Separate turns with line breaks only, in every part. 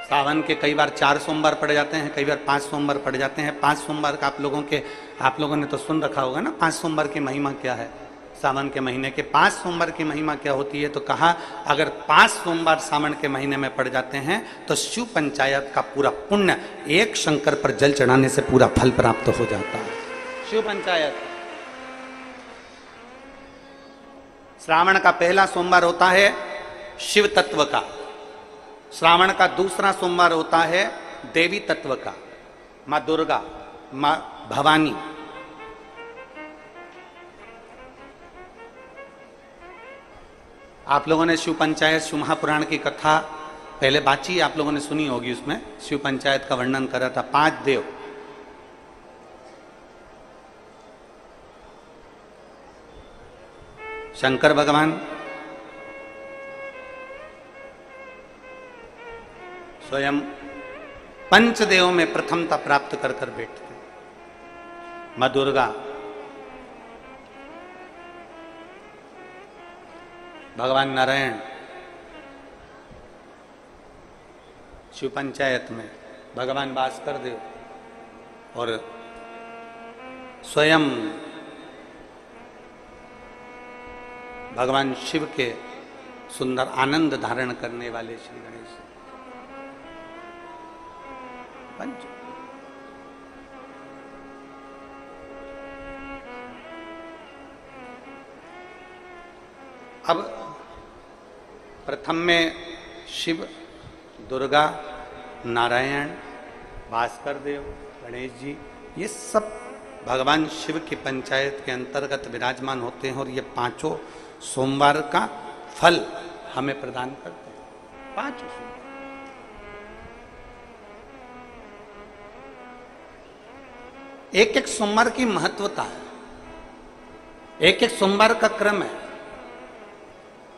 सावन के कई बार 4 सोमवार पड़ जाते हैं, कई बार 5 सोमवार पड़ जाते हैं। 5 सोमवार का आप लोगों ने तो सुन रखा होगा ना, 5 सोमवार की महिमा क्या है। सावन के महीने के 5 सोमवार की महिमा क्या होती है, तो कहा अगर 5 सोमवार सावन के महीने में पड़ जाते हैं तो शिव पंचायत का पूरा पुण्य एक शंकर पर जल चढ़ाने से पूरा फल प्राप्त हो जाता है। शिव पंचायत श्रावण का पहला सोमवार होता है शिव तत्व का, श्रावण का दूसरा सोमवार होता है देवी तत्व का, माँ दुर्गा, माँ भवानी। आप लोगों ने शिव पंचायत शिव महापुराण की कथा पहले बाची आप लोगों ने सुनी होगी, उसमें शिव पंचायत का वर्णन करा था। 5 देव, शंकर भगवान स्वयं पंचदेव में प्रथमता प्राप्त कर कर बैठते, मां दुर्गा, भगवान नारायण शिव पंचायत में, भगवान भास्कर देव और स्वयं भगवान शिव के सुंदर आनंद धारण करने वाले श्री गणेश पंच। अब प्रथम में शिव, दुर्गा, नारायण, भास्कर देव, गणेश जी, ये सब भगवान शिव की पंचायत के अंतर्गत विराजमान होते हैं और ये 5 सोमवार का फल हमें प्रदान करते हैं। 5 सोमवार एक सोमवार की महत्वता है, एक सोमवार का क्रम है।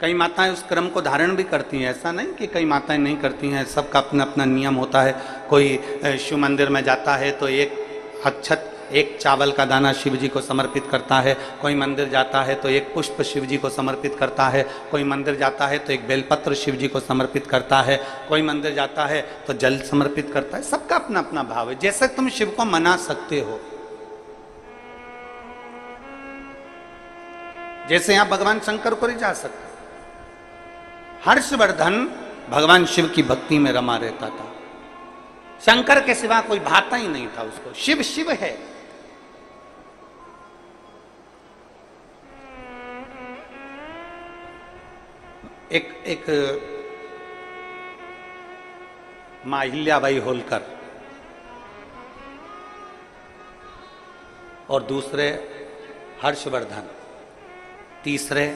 कई माताएं उस क्रम को धारण भी करती हैं, ऐसा नहीं कि कई माताएं नहीं करती हैं, सबका अपना अपना नियम होता है। कोई शिव मंदिर में जाता है तो एक अक्षत, एक चावल का दाना शिव जी को समर्पित करता है, कोई मंदिर जाता है तो एक पुष्प शिव जी को समर्पित करता है, कोई मंदिर जाता है तो एक बेलपत्र शिव जी को समर्पित करता है, कोई मंदिर जाता है तो जल समर्पित करता है। सबका अपना अपना भाव है, जैसे तुम शिव को मना सकते हो। जैसे यहां भगवान शंकर को नहीं जा सकते, हर्षवर्धन भगवान शिव की भक्ति में रमा रहता था, शंकर के सिवा कोई भाता ही नहीं था उसको। शिव शिव है। एक मां अहिल्याबाई होलकर और दूसरे हर्षवर्धन, तीसरे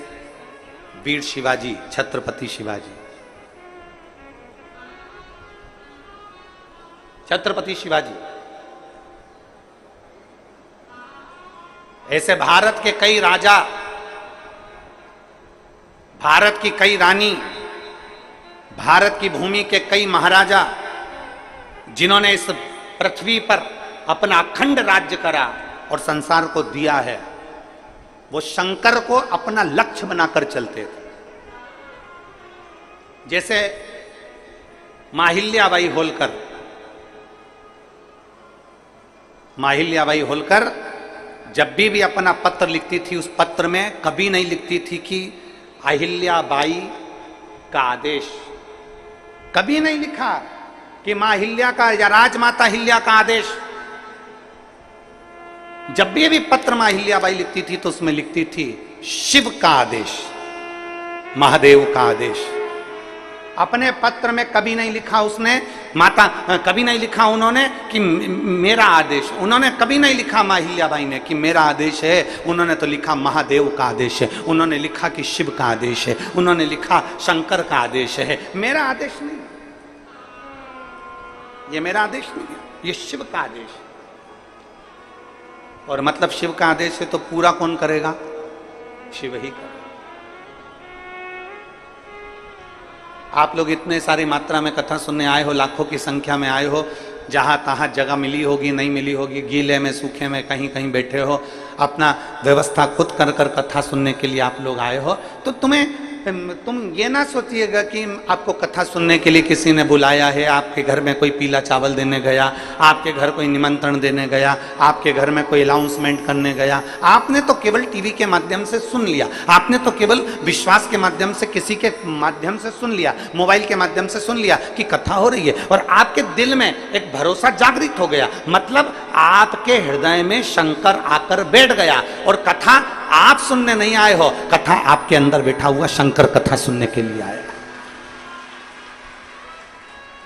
वीर शिवाजी, छत्रपति शिवाजी। छत्रपति शिवाजी ऐसे भारत के कई राजा, भारत की कई रानी, भारत की भूमि के कई महाराजा, जिन्होंने इस पृथ्वी पर अपना अखंड राज्य करा और संसार को दिया है, वो शंकर को अपना लक्ष्य बनाकर चलते थे। जैसे मां अहिल्याबाई होलकर, मां अहिल्याबाई होलकर जब भी अपना पत्र लिखती थी, उस पत्र में कभी नहीं लिखती थी कि अहिल्याबाई का आदेश, कभी नहीं लिखा कि मां अहिल्या का या राजमाता अहिल्या का आदेश। जब भी पत्र मां अहिल्याबाई लिखती थी तो उसमें लिखती थी शिव का आदेश, महादेव का आदेश। अपने पत्र में कभी नहीं लिखा उसने माता, कभी नहीं लिखा उन्होंने कि मेरा आदेश, उन्होंने कभी नहीं लिखा मां अहिल्याबाई ने कि मेरा आदेश है, उन्होंने तो लिखा महादेव का आदेश है, उन्होंने लिखा कि शिव का आदेश है, उन्होंने लिखा शंकर का आदेश है। मेरा आदेश नहीं, ये मेरा आदेश नहीं है, ये शिव का आदेश है। और मतलब शिव का आदेश है तो पूरा कौन करेगा? शिव ही करेगा। आप लोग इतने सारी मात्रा में कथा सुनने आए हो, लाखों की संख्या में आए हो, जहां तहां जगह मिली होगी, नहीं मिली होगी, गीले में सूखे में कहीं कहीं बैठे हो, अपना व्यवस्था खुद कर कर कथा सुनने के लिए आप लोग आए हो, तो तुम्हें तुम ये ना सोचिएगा कि आपको कथा सुनने के लिए किसी ने बुलाया है, आपके घर में कोई पीला चावल देने गया, आपके घर कोई निमंत्रण देने गया, आपके घर में कोई अनाउंसमेंट करने गया। आपने तो केवल टीवी के माध्यम से सुन लिया, आपने तो केवल विश्वास के माध्यम से, किसी के माध्यम से सुन लिया, मोबाइल के माध्यम से सुन लिया कि कथा हो रही है, और आपके दिल में एक भरोसा जागृत हो गया। मतलब आपके हृदय में शंकर आकर बैठ गया, और कथा आप सुनने नहीं आए हो, कथा आपके अंदर बैठा हुआ शंकर कथा सुनने के लिए आया।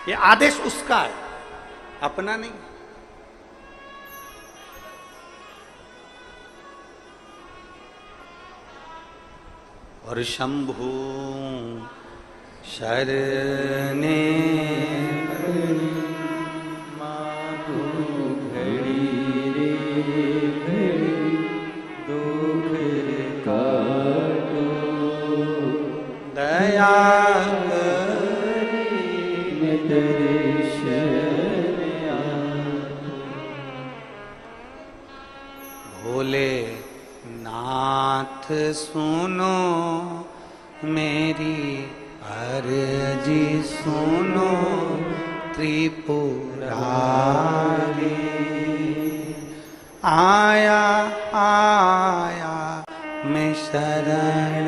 ये आदेश उसका है, अपना नहीं। और शंभु शरणे दया भोले नाथ सुनो मेरी अर्जी सुनो त्रिपुरारी, आया आया मैं शरण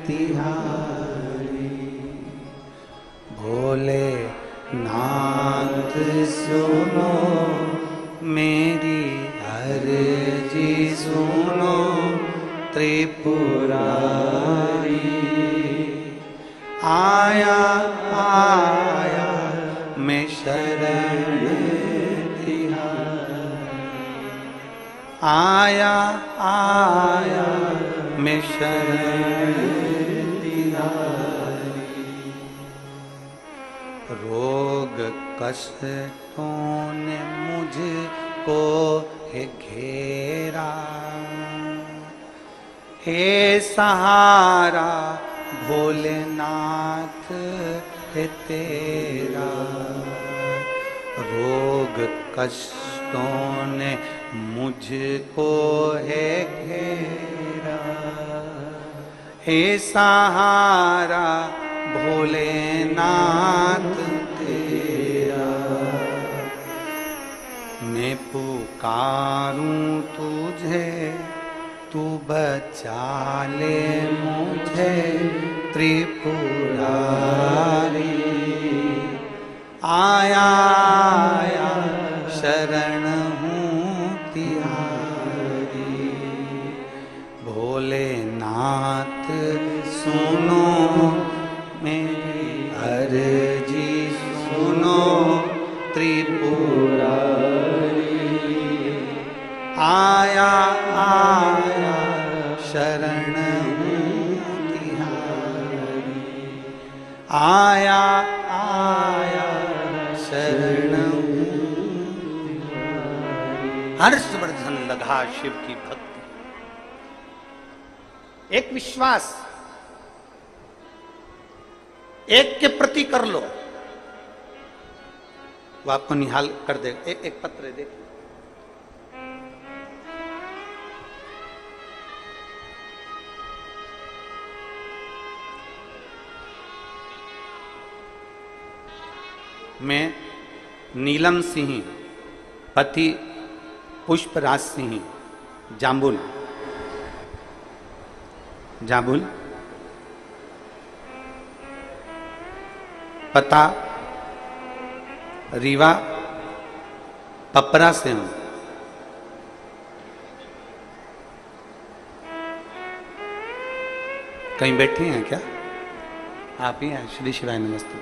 तिहारी। भोले नाथ सुनो मेरी अर्जी सुनो त्रिपुरारी, आया आया मैं शरण तिहारी, आया आया मैं शरण तिहारी। रोग कष्टों ने मुझको है घेरा, हे सहारा भोलेनाथ है तेरा। रोग कष्टों ने मुझको है घेरा, हे सहारा भोलेनाथ तेरा। मैं पुकारूं तुझे तू बचा ले मुझे त्रिपुरारी, आया आया शरण हूँ तिहारी। भोलेनाथ सुनो मेरी अर्जी सुनो त्रिपुरारी, आया आया शरण हूँ तिहारी, आया आया शरण हूँ तिहारी। हर्षवर्धन लगा शिव की भक्ति, एक विश्वास एक के प्रति कर लो, वो आपको निहाल कर देगा। एक पत्र देखिए, मैं नीलम सिंह पति पुष्पराज सिंह जाम्बुल, जाम्बुल पता रीवा पपरा से हूं। कहीं बैठी हैं क्या? आप ही हैं? श्री शिवाय नमस्ते।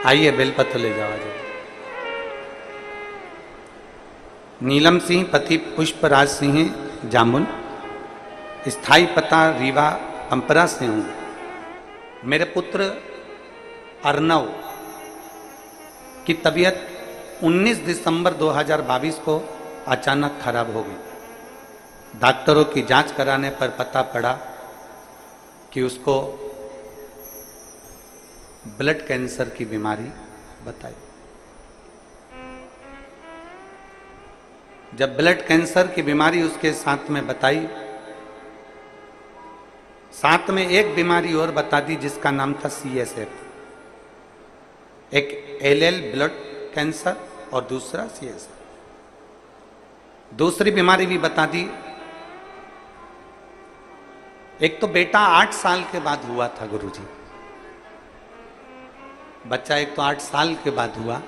आइए बेलपत्र ले जाओ। नीलम सिंह पति पुष्पराज सिंह जामुन, स्थाई पता रीवा पंपरा से हूं। मेरे पुत्र अर्नव की तबीयत 19 दिसंबर 2022 को अचानक खराब हो गई। डॉक्टरों की जांच कराने पर पता पड़ा कि उसको ब्लड कैंसर की बीमारी बताई। जब ब्लड कैंसर की बीमारी उसके साथ में बताई साथ में एक बीमारी और बता दी जिसका नाम था CSF, एक LL ब्लड कैंसर और दूसरा CSF। दूसरी बीमारी भी बता दी। एक तो बेटा 8 साल के बाद हुआ था गुरुजी, बच्चा एक तो 8 साल के बाद हुआ,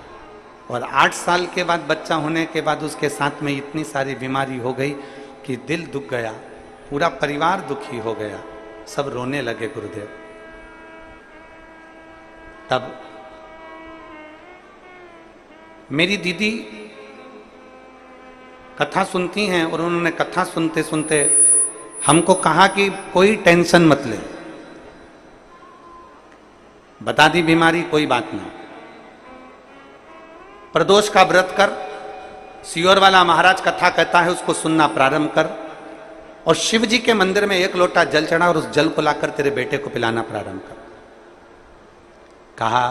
और 8 साल के बाद बच्चा होने के बाद उसके साथ में इतनी सारी बीमारी हो गई कि दिल दुख गया, पूरा परिवार दुखी हो गया, सब रोने लगे गुरुदेव। तब मेरी दीदी कथा सुनती हैं और उन्होंने कथा सुनते सुनते हमको कहा कि कोई टेंशन मत ले, बता दी बीमारी, कोई बात नहीं, प्रदोष का व्रत कर, सियोर वाला महाराज कथा कहता है उसको सुनना प्रारंभ कर, और शिव जी के मंदिर में 1 लोटा जल चढ़ा और उस जल को लाकर तेरे बेटे को पिलाना प्रारंभ कर। कहा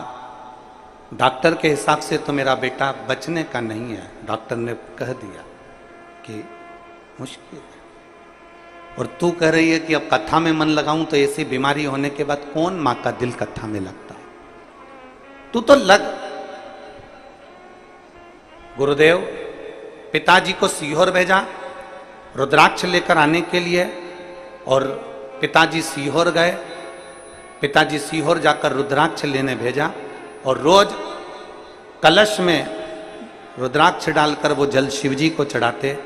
डॉक्टर के हिसाब से तो मेरा बेटा बचने का नहीं है, डॉक्टर ने कह दिया कि मुश्किल है, और तू कह रही है कि अब कथा में मन लगाऊं, तो ऐसी बीमारी होने के बाद कौन मां का दिल कथा में लगता है, तू तो लग। गुरुदेव पिताजी को सीहोर भेजा रुद्राक्ष लेकर आने के लिए, और पिताजी सीहोर गए। पिताजी सीहोर जाकर रुद्राक्ष लेने भेजा, और रोज कलश में रुद्राक्ष डालकर वो जल शिवजी को चढ़ाते।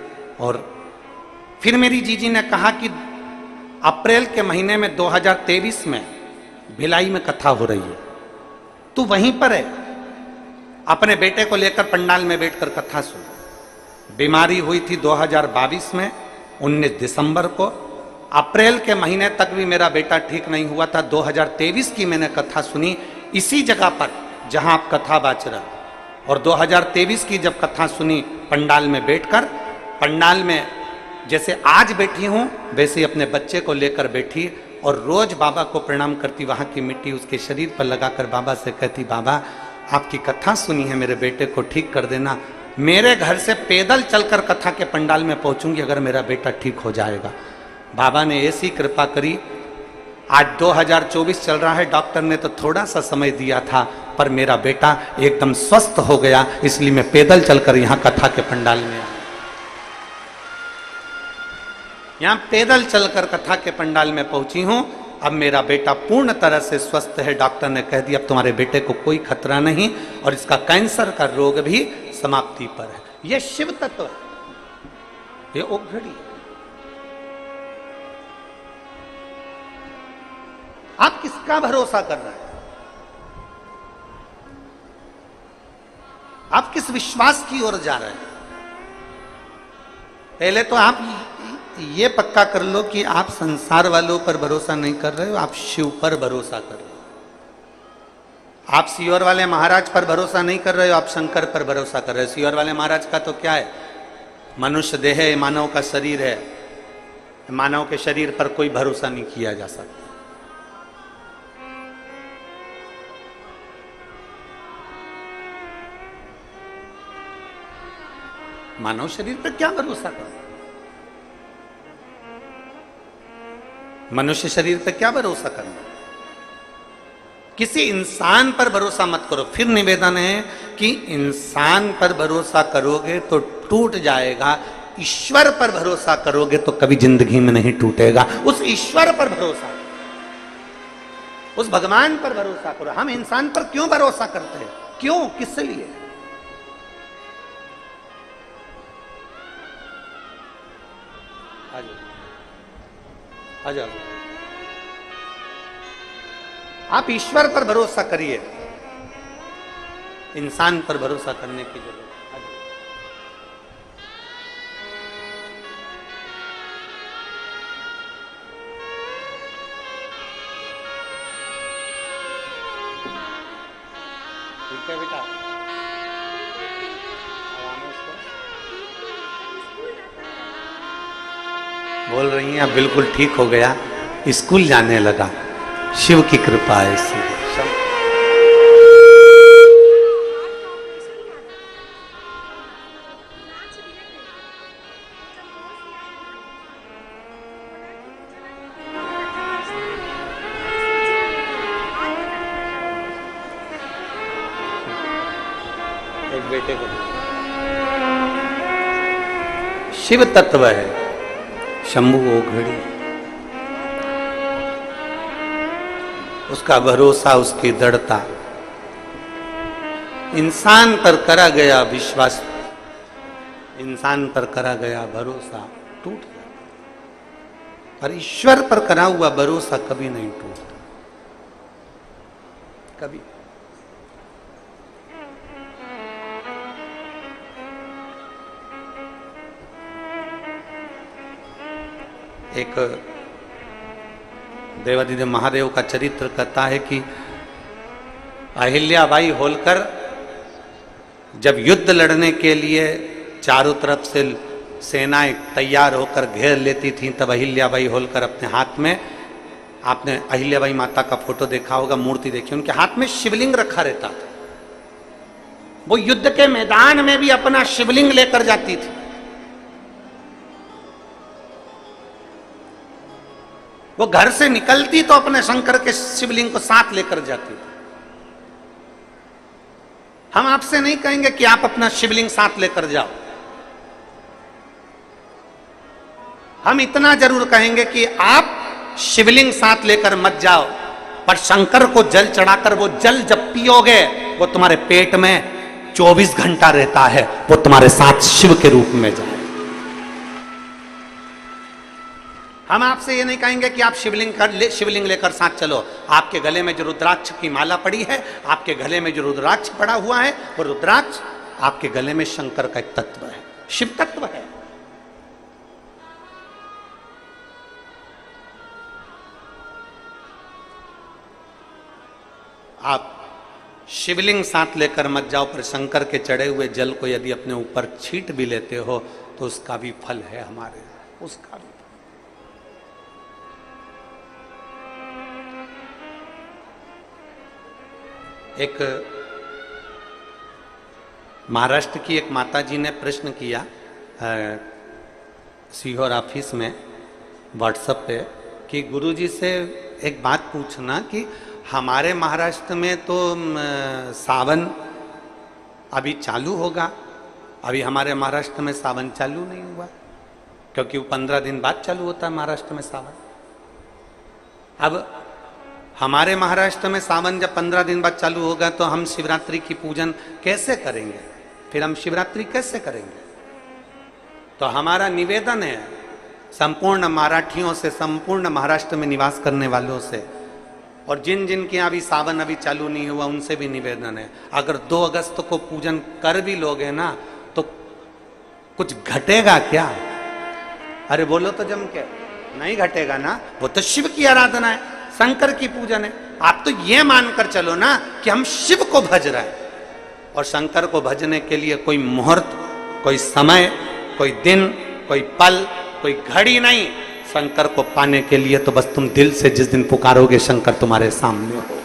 और फिर मेरी जीजी ने कहा कि अप्रैल के महीने में 2023 में भिलाई में कथा हो रही है, तू वहीं पर है, अपने बेटे को लेकर पंडाल में बैठकर कथा सुन। बीमारी हुई थी 2022 में 19 दिसंबर को, अप्रैल के महीने तक भी मेरा बेटा ठीक नहीं हुआ था। 2023 की मैंने कथा सुनी इसी जगह पर जहां आप कथा बाच रहे, और 2023 की जब कथा सुनी पंडाल में बैठकर, पंडाल में जैसे आज बैठी हूं वैसे अपने बच्चे को लेकर बैठी, और रोज बाबा को प्रणाम करती, वहां की मिट्टी उसके शरीर पर लगाकर बाबा से कहती, बाबा आपकी कथा सुनी है, मेरे बेटे को ठीक कर देना। मेरे घर से पैदल चलकर कथा के पंडाल में पहुंचूंगी अगर मेरा बेटा ठीक हो जाएगा। बाबा ने ऐसी कृपा करी। आज 2024 चल रहा है, डॉक्टर ने तो थोड़ा सा समय दिया था, पर मेरा बेटा एकदम स्वस्थ हो गया, इसलिए मैं पैदल चलकर यहां कथा के पंडाल में आया। यहां पैदल चलकर कथा के पंडाल में पहुंची हूं। अब मेरा बेटा पूर्ण तरह से स्वस्थ है, डॉक्टर ने कह दिया अब तुम्हारे बेटे को कोई खतरा नहीं, और इसका कैंसर का रोग भी समाप्ति पर है। यह शिव तत्व है, ये ओघड़ी। आप किसका भरोसा कर रहे हैं? आप किस विश्वास की ओर जा रहे हैं? पहले तो आप ये पक्का कर लो कि आप संसार वालों पर भरोसा नहीं कर रहे हो, आप शिव पर भरोसा कर रहे हो। आप सियोर वाले महाराज पर भरोसा नहीं कर रहे हो, आप शंकर पर भरोसा कर रहे हो। सियोर वाले महाराज का तो क्या है, मनुष्य देह है, मानव का शरीर है, मानव के शरीर पर कोई भरोसा नहीं किया जा सकता। मानव शरीर पर क्या भरोसा करो, मनुष्य शरीर पर क्या भरोसा करना। किसी इंसान पर भरोसा मत करो। फिर निवेदन है कि इंसान पर भरोसा करोगे तो टूट जाएगा, ईश्वर पर भरोसा करोगे तो कभी जिंदगी में नहीं टूटेगा। उस ईश्वर पर भरोसा, उस भगवान पर भरोसा करो। हम इंसान पर क्यों भरोसा करते हैं? क्यों, किस लिए? आ जाओ, आप ईश्वर पर भरोसा करिए, इंसान पर भरोसा करने की जरूरत। ठीक है बेटा, बोल रही हैं अब बिल्कुल ठीक हो गया, स्कूल जाने लगा। शिव की कृपा है इससे। एक बेटे को शिव तत्व है, शंभु ओघड़ी, उसका भरोसा, उसकी दृढ़ता, इंसान पर करा गया विश्वास, इंसान पर करा गया भरोसा टूट गया, पर ईश्वर पर करा हुआ भरोसा कभी नहीं टूटता, कभी। एक देवादिदेव महादेव का चरित्र कहता है कि अहिल्याबाई होलकर जब युद्ध लड़ने के लिए चारों तरफ से सेनाएं तैयार होकर घेर लेती थीं, तब अहिल्याबाई होलकर अपने हाथ में, आपने अहिल्याबाई माता का फोटो देखा होगा, मूर्ति देखी, उनके हाथ में शिवलिंग रखा रहता था। वो युद्ध के मैदान में भी अपना शिवलिंग लेकर जाती थी। वो घर से निकलती तो अपने शंकर के शिवलिंग को साथ लेकर जाती थी। हम आपसे नहीं कहेंगे कि आप अपना शिवलिंग साथ लेकर जाओ, हम इतना जरूर कहेंगे कि आप शिवलिंग साथ लेकर मत जाओ, पर शंकर को जल चढ़ाकर वो जल जब पियोगे वो तुम्हारे पेट में 24 घंटा रहता है, वो तुम्हारे साथ शिव के रूप में जाए। हम आपसे ये नहीं कहेंगे कि आप शिवलिंग लेकर साथ चलो। आपके गले में जो रुद्राक्ष की माला पड़ी है, आपके गले में जो रुद्राक्ष पड़ा हुआ है, वो रुद्राक्ष आपके गले में शंकर का एक तत्व है, शिव तत्व है। आप शिवलिंग साथ लेकर मत जाओ, पर शंकर के चढ़े हुए जल को यदि अपने ऊपर छींट भी लेते हो तो उसका भी फल है हमारे, उसका भी। एक महाराष्ट्र की एक माताजी ने प्रश्न किया सीहोर ऑफिस में व्हाट्सएप पे कि गुरुजी से एक बात पूछना कि हमारे महाराष्ट्र में तो सावन अभी चालू होगा, अभी हमारे महाराष्ट्र में सावन चालू नहीं हुआ, क्योंकि वो 15 दिन बाद चालू होता है महाराष्ट्र में सावन। अब हमारे महाराष्ट्र में सावन जब 15 दिन बाद चालू होगा तो हम शिवरात्रि की पूजन कैसे करेंगे, फिर हम शिवरात्रि कैसे करेंगे? तो हमारा निवेदन है संपूर्ण मराठियों से, संपूर्ण महाराष्ट्र में निवास करने वालों से, और जिन जिन के अभी सावन अभी चालू नहीं हुआ उनसे भी निवेदन है, अगर 2 अगस्त को पूजन कर भी लोगे ना तो कुछ घटेगा क्या? अरे बोलो तो जम के, नहीं घटेगा ना, वो तो शिव की आराधना है, शंकर की पूजन है। आप तो ये मानकर चलो ना कि हम शिव को भज रहे हैं, और शंकर को भजने के लिए कोई मुहूर्त, कोई समय, कोई दिन, कोई पल, कोई घड़ी नहीं। शंकर को पाने के लिए तो बस तुम दिल से जिस दिन पुकारोगे शंकर तुम्हारे सामने हो।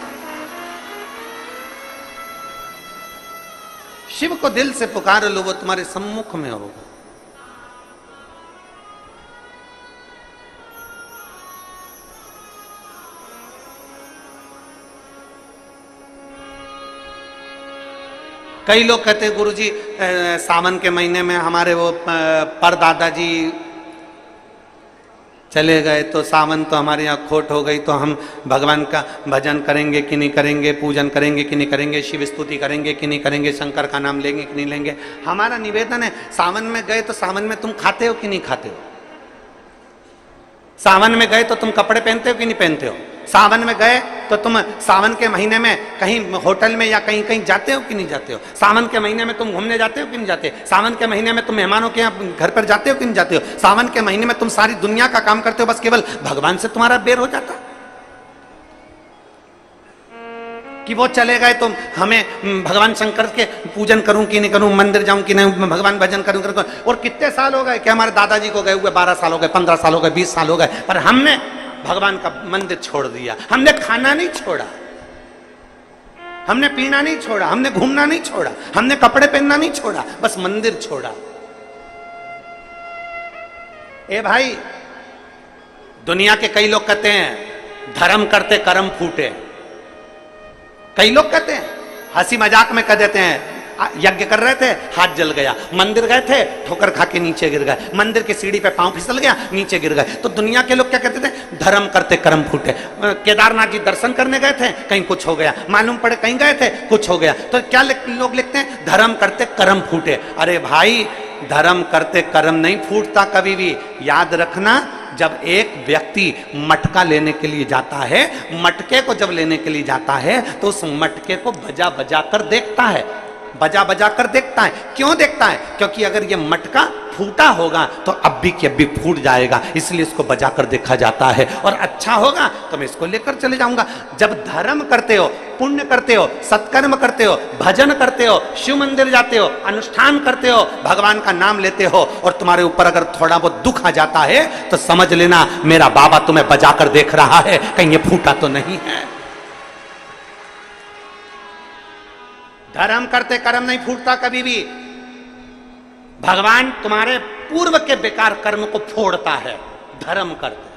शिव को दिल से पुकार लो, वो तुम्हारे सम्मुख में होगा। कई लोग कहते हैं गुरुजी सावन के महीने में हमारे वो परदादा जी चले गए तो सावन तो हमारे यहाँ खोट हो गई, तो हम भगवान का भजन करेंगे कि नहीं करेंगे, पूजन करेंगे कि नहीं करेंगे, शिव स्तुति करेंगे कि नहीं करेंगे, शंकर का नाम लेंगे कि नहीं लेंगे। हमारा निवेदन है सावन में गए तो सावन में तुम खाते हो कि नहीं खाते हो? सावन में गए तो तुम कपड़े पहनते हो कि नहीं पहनते हो? सावन में गए तो तुम सावन के महीने में कहीं होटल में या कहीं कहीं जाते हो कि नहीं जाते हो? सावन के महीने में तुम घूमने जाते हो कि नहीं जाते? सावन के महीने में तुम मेहमानों के यहाँ घर पर जाते हो कि नहीं जाते हो? सावन के महीने में तुम सारी दुनिया का काम करते हो, बस केवल भगवान से तुम्हारा बेर हो जाता कि वो चले गए तो हमें भगवान शंकर के पूजन करूं कि नहीं करूं, मंदिर जाऊं कि नहीं, भगवान भजन करूं करूं। और कितने साल हो गए कि हमारे दादाजी को गए हुए 12 साल हो गए, 15 साल हो गए, 20 साल हो गए, पर हमने भगवान का मंदिर छोड़ दिया। हमने खाना नहीं छोड़ा, हमने पीना नहीं छोड़ा, हमने घूमना नहीं छोड़ा, हमने कपड़े पहनना नहीं छोड़ा, बस मंदिर छोड़ा। ए भाई, दुनिया के कई लोग कहते हैं धर्म करते कर्म फूटे। कई लोग कहते हैं, हंसी मजाक में कह देते हैं, यज्ञ कर रहे थे, हाथ जल गया। मंदिर गए थे, ठोकर खा के नीचे गिर गए। मंदिर की सीढ़ी पे पांव फिसल गया, नीचे गिर गए। तो दुनिया के लोग क्या कहते थे? धर्म करते कर्म फूटे। केदारनाथ जी दर्शन करने गए थे, कहीं कुछ हो गया। मालूम पड़े कहीं गए थे, कुछ हो गया। तो क्या लोग लिखते हैं? धर्म करते कर्म फूटे। अरे भाई, धर्म करते कर्म नहीं फूटता कभी भी। याद रखना, जब एक व्यक्ति मटका लेने के लिए जाता है, मटके को जब लेने के लिए जाता है तो उस मटके को बजा बजा कर देखता है, बजा बजा कर देखता है। क्यों देखता है? क्योंकि अगर ये मटका फूटा होगा तो अभी की अभी फूट जाएगा, इसलिए इसको बजा कर देखा जाता है। और अच्छा होगा तो मैं इसको लेकर चले जाऊंगा। जब धर्म करते हो, पुण्य करते हो, सत्कर्म करते हो, भजन करते हो, शिव मंदिर जाते हो, अनुष्ठान करते हो, भगवान का नाम लेते हो, और तुम्हारे ऊपर अगर थोड़ा बहुत दुख आ जाता है तो समझ लेना मेरा बाबा तुम्हें बजा कर देख रहा है, कहीं ये फूटा तो नहीं है। धर्म करते कर्म नहीं फूटता कभी भी। भगवान तुम्हारे पूर्व के बेकार कर्म को फोड़ता है धर्म करते।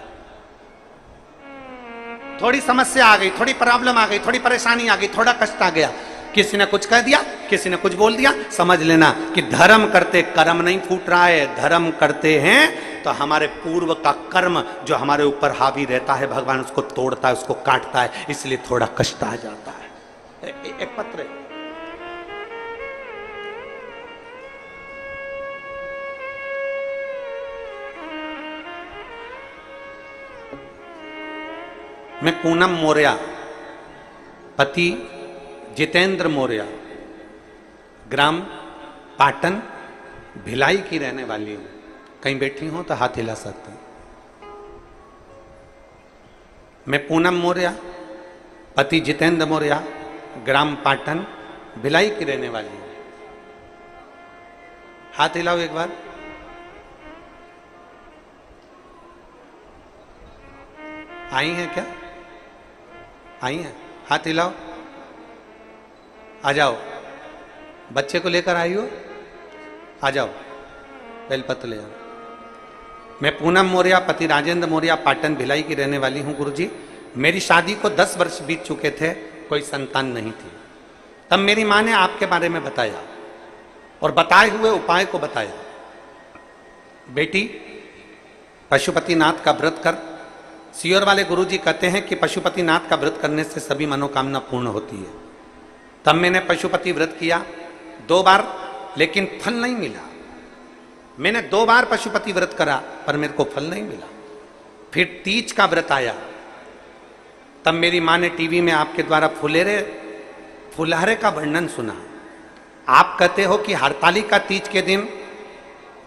थोड़ी समस्या आ गई, थोड़ी प्रॉब्लम आ गई, थोड़ी परेशानी आ गई, थोड़ा कष्ट आ गया, किसी ने कुछ कह दिया, किसी ने कुछ बोल दिया, समझ लेना कि धर्म करते कर्म नहीं फूट रहा है। धर्म करते हैं तो हमारे पूर्व का कर्म जो हमारे ऊपर हावी रहता है, भगवान उसको तोड़ता है, उसको काटता है, इसलिए थोड़ा कष्ट आ जाता है। एक पत्र मैं पूनम मौर्य, पति जितेंद्र मौर्य, ग्राम पाटन भिलाई की रहने वाली हूं। कहीं बैठी हूं तो हाथ हिला सकते हैं। मैं पूनम मौर्य, पति जितेंद्र मौर्य, ग्राम पाटन भिलाई की रहने वाली हूं। हाथ हिलाओ एक बार। आई हैं क्या? आई हैं? हाथ हिलाओ। आ जाओ। बच्चे को लेकर आई हो? आ जाओ, बेलपत्र ले जाओ। मैं पूनम मौर्य, पति राजेंद्र मौर्य, पाटन भिलाई की रहने वाली हूं। गुरुजी, मेरी शादी को 10 वर्ष बीत चुके थे, कोई संतान नहीं थी। तब मेरी मां ने आपके बारे में बताया और बताए हुए उपाय को बताया। बेटी, पशुपतिनाथ का व्रत कर। सीहोर वाले गुरुजी कहते हैं कि पशुपतिनाथ का व्रत करने से सभी मनोकामना पूर्ण होती है। तब मैंने पशुपति व्रत किया 2 बार, लेकिन फल नहीं मिला। मैंने 2 बार पशुपति व्रत करा पर मेरे को फल नहीं मिला। फिर तीज का व्रत आया, तब मेरी मां ने टीवी में आपके द्वारा फुलहरे का वर्णन सुना। आप कहते हो कि हरतालिका तीज के दिन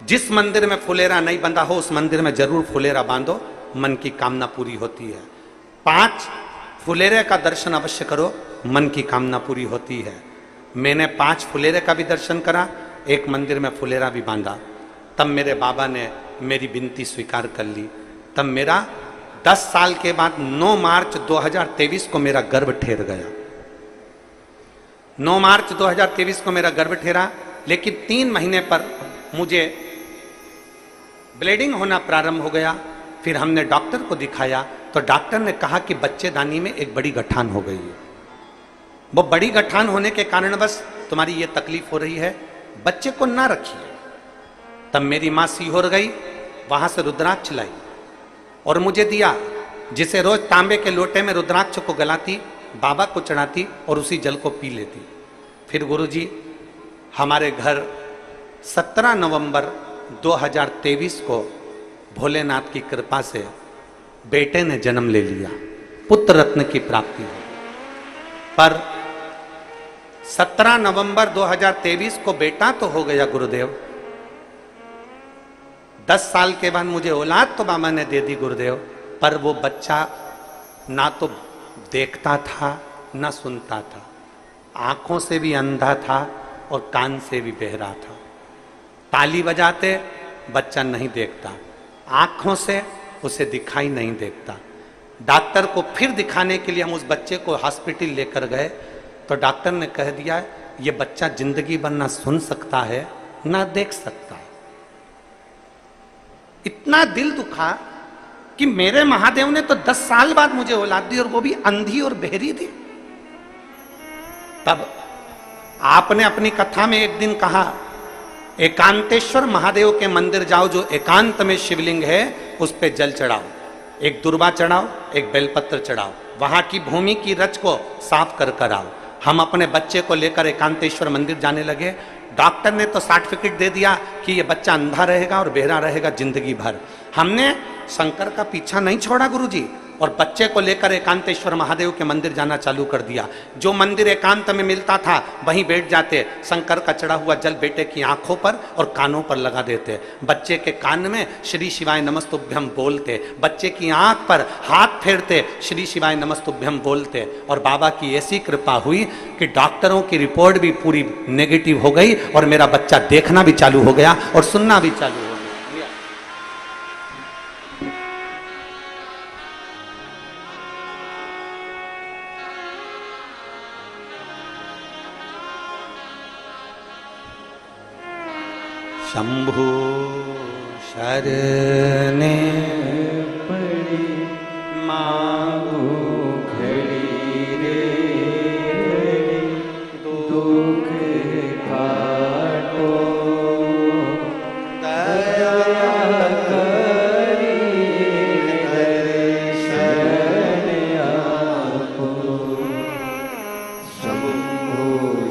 जिस मंदिर में फुलेरा नहीं बंधा हो उस मंदिर में जरूर फुलेरा बांधो, मन की कामना पूरी होती है। 5 फुलेरे का दर्शन अवश्य करो, मन की कामना पूरी होती है। मैंने 5 फुलेरे का भी दर्शन करा, एक मंदिर में फुलेरा भी बांधा। तब मेरे बाबा ने मेरी विनती स्वीकार कर ली। तब मेरा 10 साल के बाद 9 मार्च 2023 को मेरा गर्भ ठहर गया। 9 मार्च 2023 को मेरा गर्भ ठहरा, लेकिन 3 महीने पर मुझे ब्लीडिंग होना प्रारंभ हो गया। फिर हमने डॉक्टर को दिखाया तो डॉक्टर ने कहा कि बच्चेदानी में एक बड़ी गठान हो गई है। वो बड़ी गठान होने के कारण बस तुम्हारी ये तकलीफ हो रही है, बच्चे को ना रखिए। तब मेरी माँ सीहोर गई, वहां से रुद्राक्ष लाई और मुझे दिया, जिसे रोज तांबे के लोटे में रुद्राक्ष को गलाती, बाबा को चढ़ाती और उसी जल को पी लेती। फिर गुरुजी, हमारे घर 17 नवंबर 2023 को भोलेनाथ की कृपा से बेटे ने जन्म ले लिया, पुत्र रत्न की प्राप्ति हुई। पर 17 नवंबर 2023 को बेटा तो हो गया गुरुदेव, 10 साल के बाद मुझे औलाद तो बाबा ने दे दी गुरुदेव, पर वो बच्चा ना तो देखता था ना सुनता था, आंखों से भी अंधा था और कान से भी बहरा था। ताली बजाते बच्चा नहीं देखता, आंखों से उसे दिखाई नहीं देता। डॉक्टर को फिर दिखाने के लिए हम उस बच्चे को हॉस्पिटल लेकर गए तो डॉक्टर ने कह दिया ये बच्चा जिंदगी भर ना सुन सकता है ना देख सकता है। इतना दिल दुखा कि मेरे महादेव ने तो 10 साल बाद मुझे औलाद दी और वो भी अंधी और बहरी दी। तब आपने अपनी कथा में एक दिन कहा, एकांतेश्वर महादेव के मंदिर जाओ, जो एकांत में शिवलिंग है उस पे जल चढ़ाओ, एक दुर्वा चढ़ाओ, एक बेलपत्र चढ़ाओ, वहां की भूमि की रच को साफ कर आओ। हम अपने बच्चे को लेकर एकांतेश्वर मंदिर जाने लगे। डॉक्टर ने तो सर्टिफिकेट दे दिया कि ये बच्चा अंधा रहेगा और बहरा रहेगा जिंदगी भर। हमने शंकर का पीछा नहीं छोड़ा गुरुजी, और बच्चे को लेकर एकांतेश्वर महादेव के मंदिर जाना चालू कर दिया। जो मंदिर एकांत में मिलता था वहीं बैठ जाते, शंकर का चढ़ा हुआ जल बेटे की आंखों पर और कानों पर लगा देते, बच्चे के कान में श्री शिवाय नमस्तुभ्यम बोलते, बच्चे की आंख पर हाथ फेरते, श्री शिवाय नमस्तुभ्यम बोलते। और बाबा की ऐसी कृपा हुई कि डॉक्टरों की रिपोर्ट भी पूरी नेगेटिव हो गई और मेरा बच्चा देखना भी चालू हो गया और सुनना भी चालू हो गया। शंभु शरणे पड़ी मांगो घड़ी रे घड़ी, दुख काटो दया करी दर्शन आपो। शंभु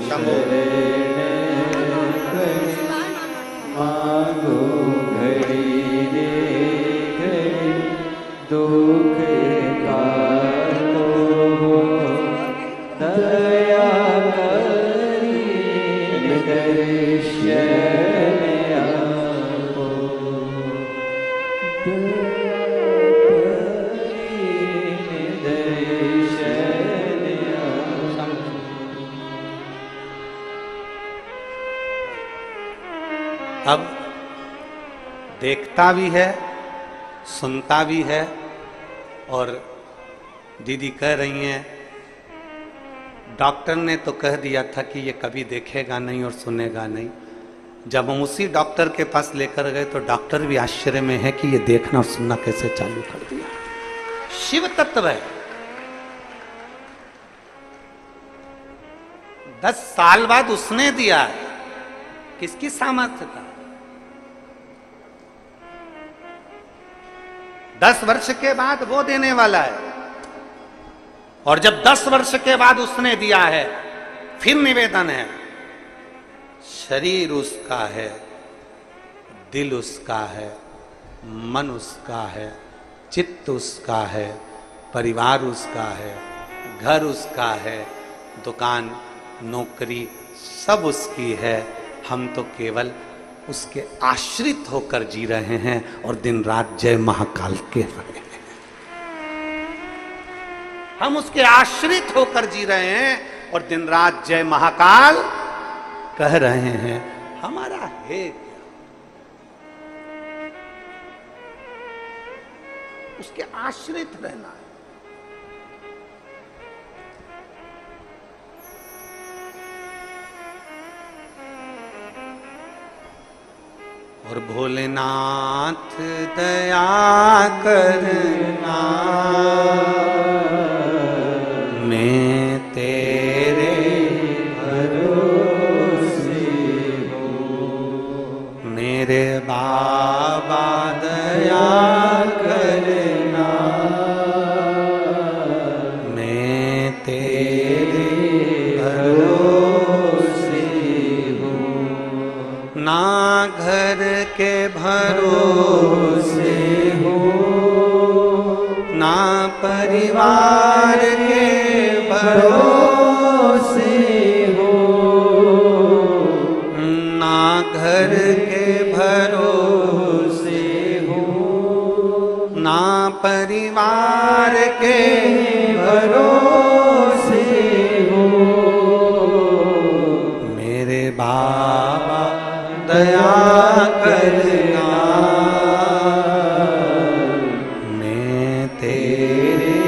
शंभु मांगो घड़ी रे घड़ी, दुख काटो दया करी दर्शन आपो। अब देखता भी है, सुनता भी है, और दीदी कह रही हैं डॉक्टर ने तो कह दिया था कि ये कभी देखेगा नहीं और सुनेगा नहीं। जब हम उसी डॉक्टर के पास लेकर गए तो डॉक्टर भी आश्चर्य में है कि ये देखना और सुनना कैसे चालू कर दिया। शिव तत्व है। 10 साल बाद उसने दिया है, किसकी सामर्थ्य था? 10 वर्ष के बाद वो देने वाला है, और जब 10 वर्ष के बाद उसने दिया है फिर निवेदन है, शरीर उसका है, दिल उसका है, मन उसका है, चित्त उसका है, परिवार उसका है, घर उसका है, दुकान नौकरी सब उसकी है। हम तो केवल उसके आश्रित होकर जी रहे हैं और दिन रात जय महाकाल के रहे हैं। हम उसके आश्रित होकर जी रहे हैं और दिन रात जय महाकाल कह रहे हैं। हमारा है क्या? उसके आश्रित रहना है। और भोलेनाथ दया करना, मैं तेरे भरोसे हूँ। मेरे बाबा दया करना, मैं तेरे भरोसे हूँ। ना घर के भरोसे हो, ना परिवार के भरोसे हो, ना घर के भरोसे हो, ना परिवार के भरोसे हो। मेरे बाबा दया करना, मैं तेरे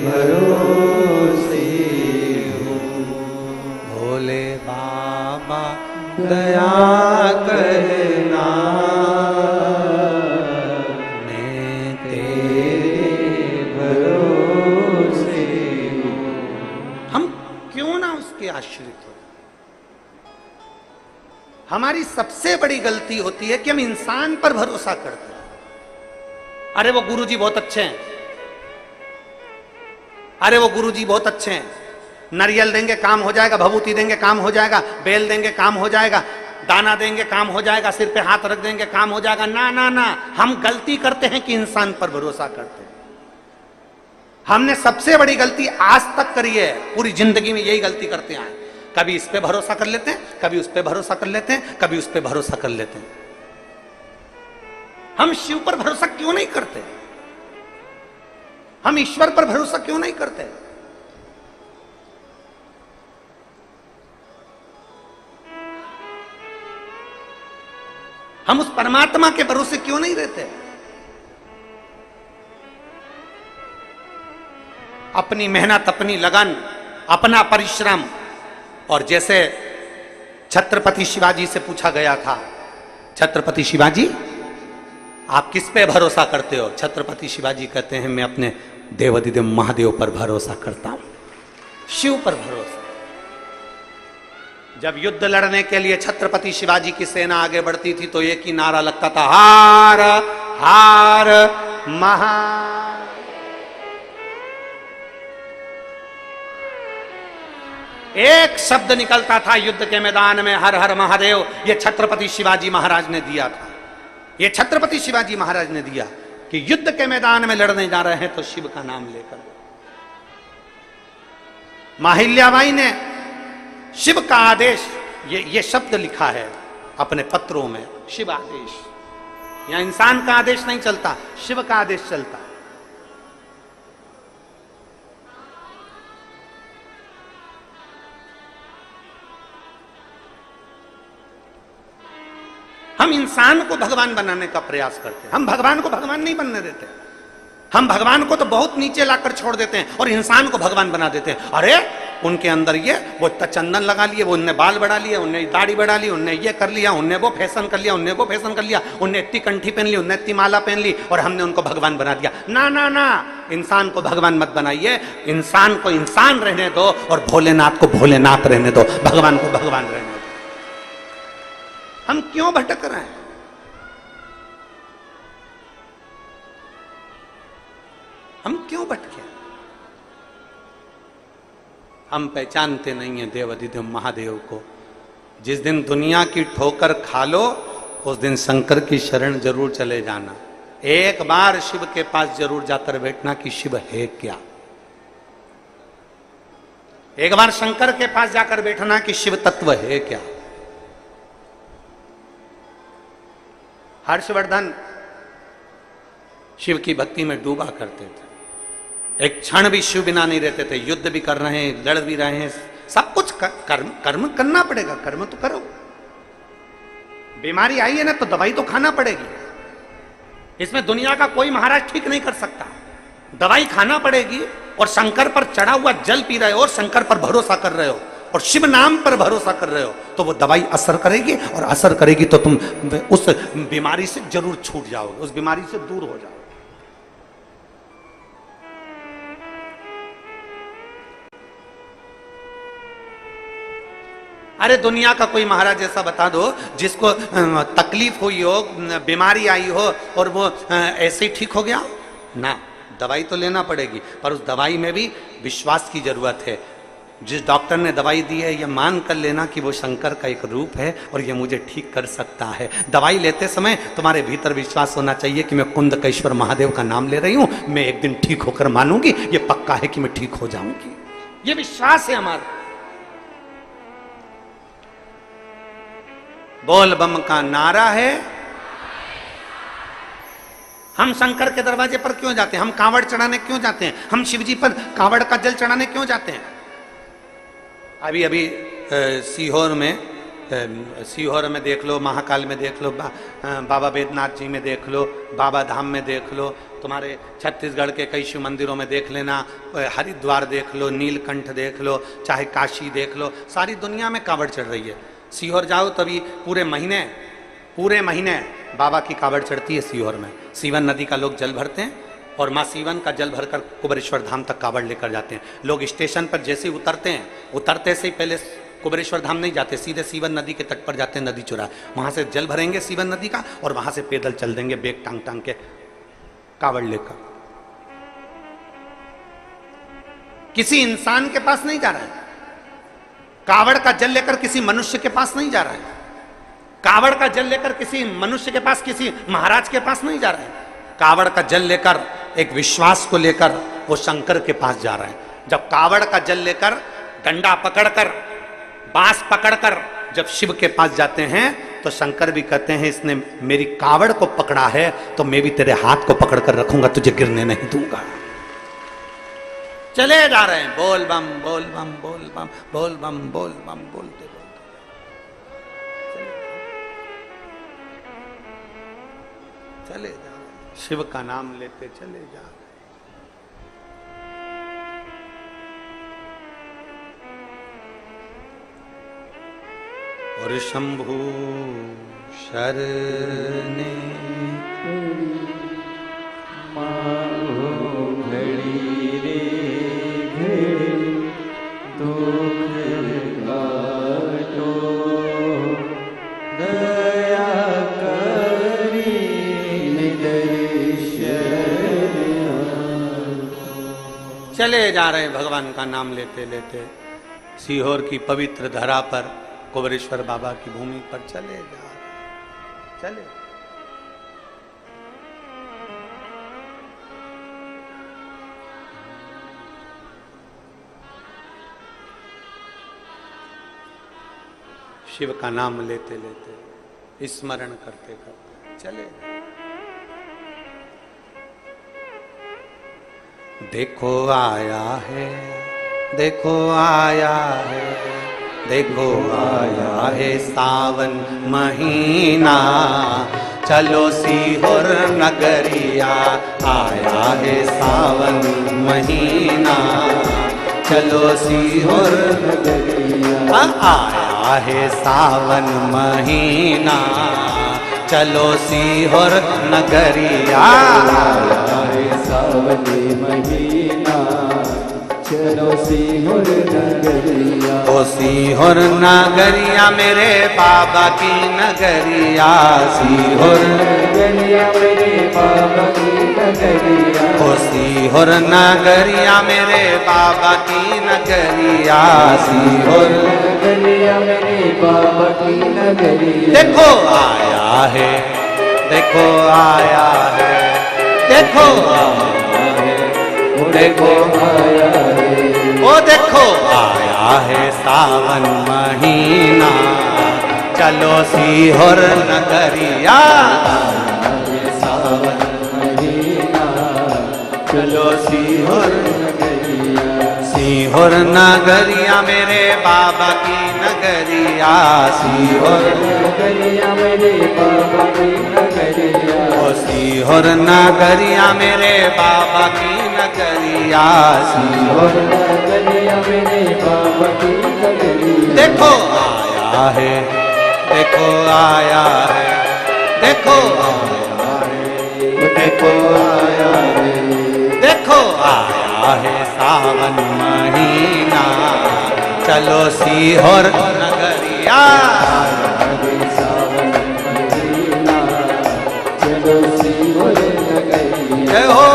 भरोसे हूँ। भोले बाबा दया करना, मैं तेरे भरोसे हूँ। हम क्यों ना उसके आश्रित हो? हमारी सबसे बड़ी गलती होती है कि हम इंसान पर भरोसा करते हैं। अरे वो गुरुजी बहुत अच्छे हैं, अरे वो गुरुजी बहुत अच्छे हैं, नारियल देंगे काम हो जाएगा, भभूति देंगे काम हो जाएगा, बेल देंगे काम हो जाएगा, दाना देंगे काम हो जाएगा, सिर पे हाथ रख देंगे काम हो जाएगा। ना ना ना, हम गलती करते हैं कि इंसान पर भरोसा करते हैं। हमने सबसे बड़ी गलती आज तक करी है, पूरी जिंदगी में यही गलती करते हैं। कभी इस पे भरोसा कर लेते हैं, कभी उस पे भरोसा कर लेते हैं, कभी उस पे भरोसा कर लेते हैं। हम शिव पर भरोसा क्यों नहीं करते? हम ईश्वर पर भरोसा क्यों नहीं करते? हम उस परमात्मा के भरोसे क्यों नहीं रहते? अपनी मेहनत, अपनी लगन, अपना परिश्रम। और जैसे छत्रपति शिवाजी से पूछा गया था, छत्रपति शिवाजी आप किस पे भरोसा करते हो? छत्रपति शिवाजी कहते हैं मैं अपने देवाधिदेव महादेव पर भरोसा करता हूं, शिव पर भरोसा। जब युद्ध लड़ने के लिए छत्रपति शिवाजी की सेना आगे बढ़ती थी तो एक ही नारा लगता था, हार हार महार। एक शब्द निकलता था युद्ध के मैदान में, हर हर महादेव। ये छत्रपति शिवाजी महाराज ने दिया था, ये छत्रपति शिवाजी महाराज ने दिया कि युद्ध के मैदान में लड़ने जा रहे हैं तो शिव का नाम लेकर। माहिल्याबाई ने शिव का आदेश, ये शब्द लिखा है अपने पत्रों में, शिव आदेश। यहां इंसान का आदेश नहीं चलता, शिव का आदेश चलता। हम इंसान को भगवान बनाने का प्रयास करते हैं, हम भगवान को भगवान नहीं बनने देते। हम भगवान को तो बहुत नीचे लाकर छोड़ देते हैं और इंसान को भगवान बना देते हैं। अरे उनके अंदर ये, वो चंदन लगा लिए, वो उनने बाल बढ़ा लिए, उनने दाढ़ी बढ़ा ली, उनने ये कर लिया, उनने वो फैशन कर लिया, उनने वो फैशन कर लिया, उनने इतनी कंठी पहन ली, उनने इतनी माला पहन ली और हमने उनको भगवान बना दिया। ना ना ना, इंसान को भगवान मत बनाइए, इंसान को इंसान रहने दो और भोलेनाथ को भोलेनाथ रहने दो, भगवान को भगवान रहने दो। हम क्यों भटक रहे हैं? हम क्यों भटके? हम पहचानते नहीं है देवाधिदेव महादेव को। जिस दिन दुनिया की ठोकर खा लो उस दिन शंकर की शरण जरूर चले जाना। एक बार शिव के पास जरूर जाकर बैठना कि शिव है क्या। एक बार शंकर के पास जाकर बैठना कि शिव तत्व है क्या। हर्षवर्धन शिव की भक्ति में डूबा करते थे, एक क्षण भी शिव बिना नहीं रहते थे। युद्ध भी कर रहे हैं, लड़ भी रहे हैं, सब कुछ कर्म करना पड़ेगा, कर्म तो करो। बीमारी आई है ना तो दवाई तो खाना पड़ेगी। इसमें दुनिया का कोई महाराज ठीक नहीं कर सकता, दवाई खाना पड़ेगी। और शंकर पर चढ़ा हुआ जल पी रहे हो और शंकर पर भरोसा कर रहे हो और शिव नाम पर भरोसा कर रहे हो तो वो दवाई असर करेगी, और असर करेगी तो तुम उस बीमारी से जरूर छूट जाओगे, उस बीमारी से दूर हो जाओगे। अरे दुनिया का कोई महाराज ऐसा बता दो जिसको तकलीफ हुई हो, बीमारी आई हो और वो ऐसे ही ठीक हो गया ना। दवाई तो लेना पड़ेगी, पर उस दवाई में भी विश्वास की जरूरत है। जिस डॉक्टर ने दवाई दी है, यह मान कर लेना कि वो शंकर का एक रूप है और ये मुझे ठीक कर सकता है। दवाई लेते समय तुम्हारे भीतर विश्वास होना चाहिए कि मैं कुंदकेश्वर महादेव का नाम ले रही हूं, मैं एक दिन ठीक होकर मानूंगी, ये पक्का है कि मैं ठीक हो जाऊंगी। ये विश्वास है हमारा। बोल बम का नारा है। हम शंकर के दरवाजे पर क्यों जाते हैं? हम कांवड़ चढ़ाने क्यों जाते हैं? हम शिवजी पर कांवड़ का जल चढ़ाने क्यों जाते हैं? अभी अभी सीहोर में देख लो, महाकाल में देख लो, बाबा बैद्यनाथ जी में देख लो, बाबा धाम में देख लो, तुम्हारे छत्तीसगढ़ के कई शिव मंदिरों में देख लेना, हरिद्वार देख लो, नीलकंठ देख लो, चाहे काशी देख लो, सारी दुनिया में कांवड़ चढ़ रही है। सीहोर जाओ तभी पूरे महीने बाबा की कांवड़ चढ़ती है सीहोर में। सीवन नदी का लोग जल भरते हैं और माँ सीवन का जल भरकर कुबेरेश्वर धाम तक कांवड़ लेकर जाते हैं। लोग स्टेशन पर जैसे ही उतरते हैं, उतरते से ही पहले कुबेरेश्वर धाम नहीं जाते, सीधे सीवन नदी के तट पर जाते हैं, नदी चुरा, वहां से जल भरेंगे सीवन नदी का और वहां से पैदल चल देंगे बेग टांग टांग के कावड़ लेकर। किसी इंसान के पास नहीं जा रहा है, कावड़ का जल लेकर किसी मनुष्य के पास नहीं जा रहा है, कावड़ का जल लेकर किसी मनुष्य के पास, किसी महाराज के पास नहीं जा रहा है। कावड़ का जल लेकर एक विश्वास को लेकर वो शंकर के पास जा रहा है। जब कावड़ का जल लेकर, डंडा पकड़कर, बांस पकड़कर जब शिव के पास जाते हैं तो शंकर भी कहते हैं इसने मेरी कावड़ को पकड़ा है तो मैं भी तेरे हाथ को पकड़कर रखूंगा, तुझे गिरने नहीं दूंगा। चले जा रहे हैं, बोल बम बोल बम बोल बम बोल बम बोल बम बोलते बोलते चले जा रहे हैं, शिव का नाम लेते चले जा रहे। और शंभु शरणे
घड़ी रे घड़ी दुख घाटो दया करी
चले जा रहे हैं भगवान का नाम लेते लेते सीहोर की पवित्र धरा पर, कुबेरेश्वर बाबा की भूमि पर चले जा रहे, चले। शिव का नाम लेते लेते, स्मरण करते करते चले। देखो आया है, देखो आया है, देखो आया है सावन महीना, चलो सीहोर नगरिया, आया है सावन महीना, चलो सीहोर नगरिया, आया है सावन महीना, चलो सीहोर नगरिया,
आया है सावन महीना, चलो सीहोर नगरिया।
ओ सीहोर नगरिया मेरे बाबा की नगरिया, सीहोर
नगरिया मेरे बाबा की नगरिया,
ओ सीहोर नगरिया मेरे बाबा की नगरिया, सीहोर
नगरिया मेरे बाबा की नगरिया।
देखो आया है, देखो आया है, देखो आया है, देखो आया है, ओ देखो आया है सावन महीना, चलो सीहोर नगरिया,
सावन महीना, चलो सीहोर नगरिया।
सीहोर नगरिया मेरे बाबा की नगरिया, सीहोर
नगरिया मेरे बाबा की नगरिया,
ओ सीहोर नगरिया मेरे बाबा की नगरिया, सीहोर
नगरिया मेरे बाबा की नगरिया।
देखो आया है, देखो आया है, देखो आया है, देखो आया है, देखो आया है सावन महीना, चलो सीहोर नगरिया,
सावन महीना, चलो सीहोर नगरिया।
जय हो।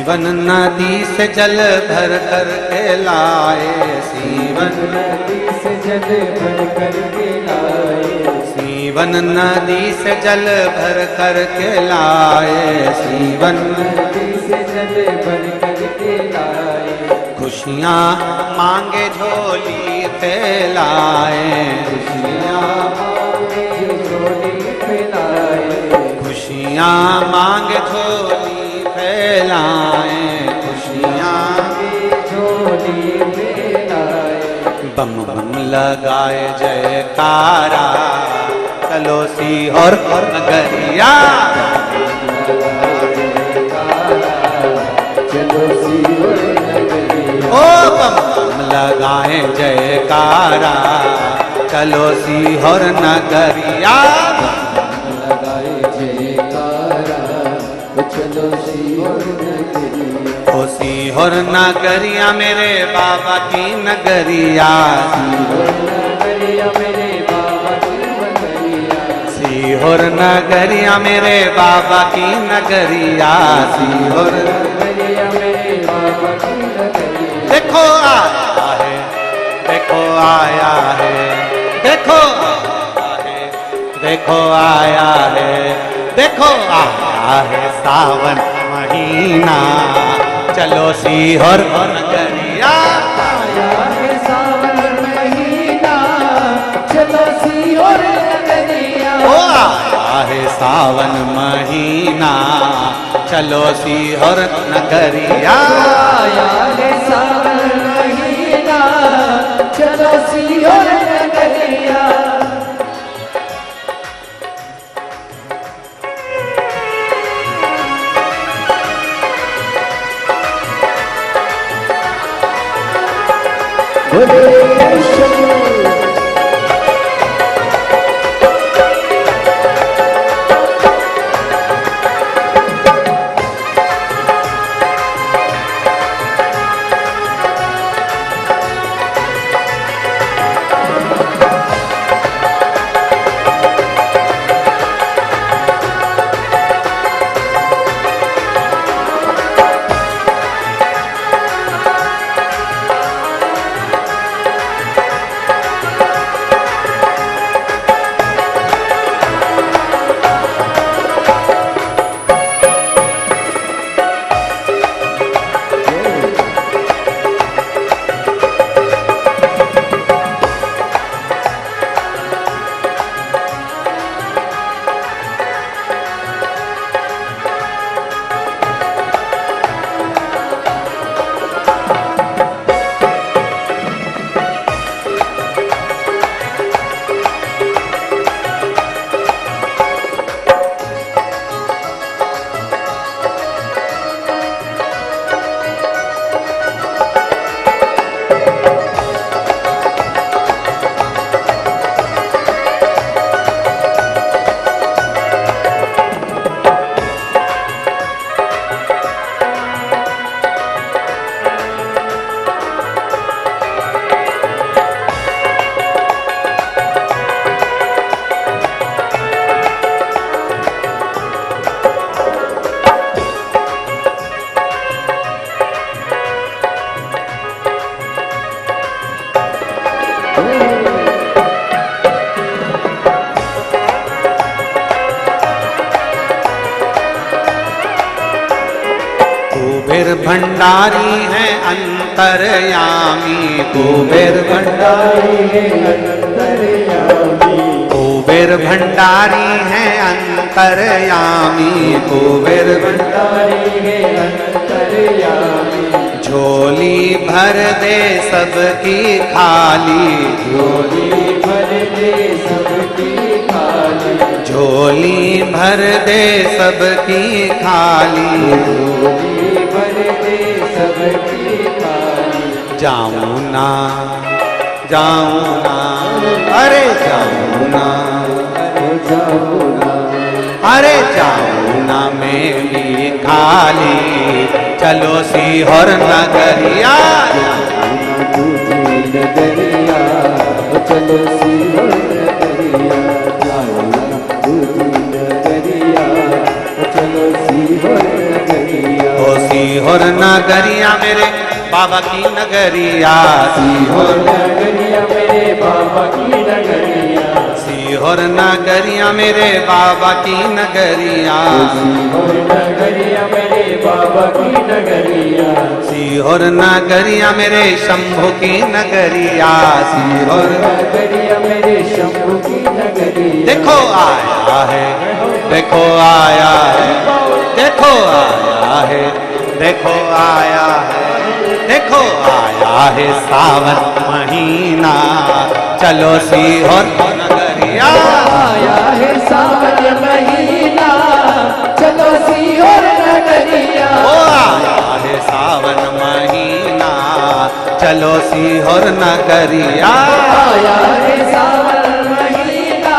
सीवन नदी से जल भर कर के लाए, सीवन
नदी से जल भर कर के लाए,
सीवन नदी से जल भर कर के लाए, सीवन
नदी से जल भर कर के लाए,
खुशियाँ मांगे झोली फैलाए,
खुशियाँ मांगे झोली फैलाए,
खुशियाँ मांगे झोली फैलाए, खुशियाँ
झोली फैलाए,
बम बम लगाए जयकारा, चलो सीहोर नगरिया,
चलो सीहोर नगरिया,
ओ बम बम लगाए जयकारा, चलो सीहोर नगरिया,
लगाए जयकारा, चलो सीहोर नगरिया,
ओ सीहोर नगरिया मेरे बाबा की नगरिया,
सीहोर नगरिया मेरे बाबा की नगरिया,
सीहोर नगरिया मेरे बाबा की नगरिया, सीहोर
नगरिया मेरे बाबा की नगरिया,
देखो आया है, देखो आया है, देखो आया है, देखो आया है, देखो आया है सावन महीना, चलो सीहोर नगरिया,
आया है सावन महीना, चलो सीहोर नगरिया,
ओ आया है सावन महीना, चलो सीहोर नगरिया,
आया है सावन महीना, चलो सीहोर नगरिया, बोले शंकर
कुबेर भंडारी है अंतर्यामी, कुबेर
भंडारी है अंतर्यामी,
कुबेर भंडारी है अंतर्यामी, कुबेर
भंडारी है अंतर्यामी,
झोली भर दे सबकी खाली,
झोली भर दे सबकी खाली,
झोली भर दे सबकी खाली,
झोली भर दे सबकी खाली,
जाऊं ना जाऊं ना, अरे जाऊं ना,
अरे जाओ ना,
अरे जाऊं ना मेरी खाली, चलो सीहोर नगरिया,
दूजी नगरिया, चलो सीहोर नगरिया, जाओ ना दूजी नगरिया, चलो सीहोर नगरिया,
ओ सीहोर सीहोर नगरिया मेरे बाबा की नगरिया,
सीहोर नगरिया मेरे बाबा की नगरिया,
सीहोर नगरिया मेरे बाबा की नगरिया,
सीहोर नगरिया मेरे बाबा की नगरिया,
सीहोर नगरिया मेरे शंभु की नगरिया,
सीहोर नगरिया मेरे शंभु की नगरिया।
देखो आया है, देखो आया है, देखो आया है, देखो आया है, देखो आया है सावन महीना, चलो सीहोर नगरिया,
आया है सावन महीना, चलो सीहोर नगरिया,
ओ आया है सावन महीना, चलो सीहोर नगरिया,
आया है सावन महीना,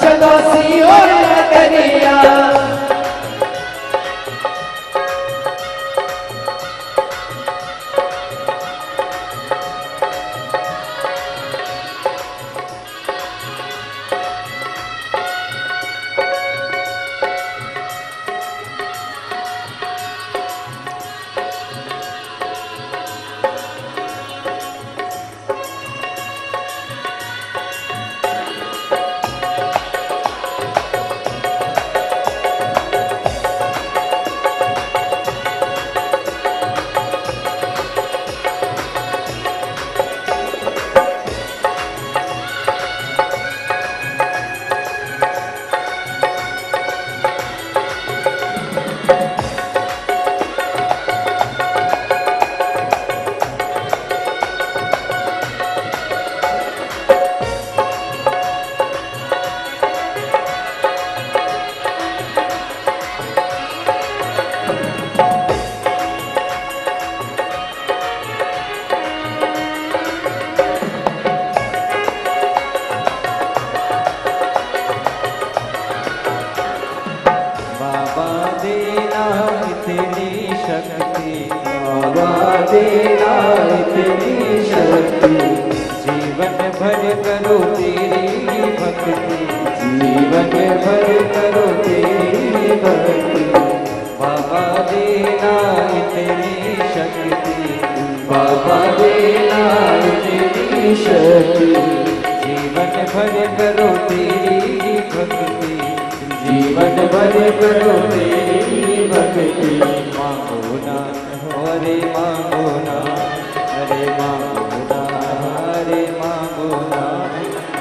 चलो सीहोर नगरिया। बाबा देना इतनी शक्ति, बाबा देना इतनी शक्ति, जीवन भर करो तेरी भक्ति, जीवन भर करो तेरी भक्ति। बाबा देना इतनी शक्ति, बाबा देना इतनी शक्ति, जीवन भर करो तेरी भक्ति, जीवन भर करो तेरी भक्ति। मांगो ना अरे मांगो ना, अरे मांगो ना, अरे मांगो ना,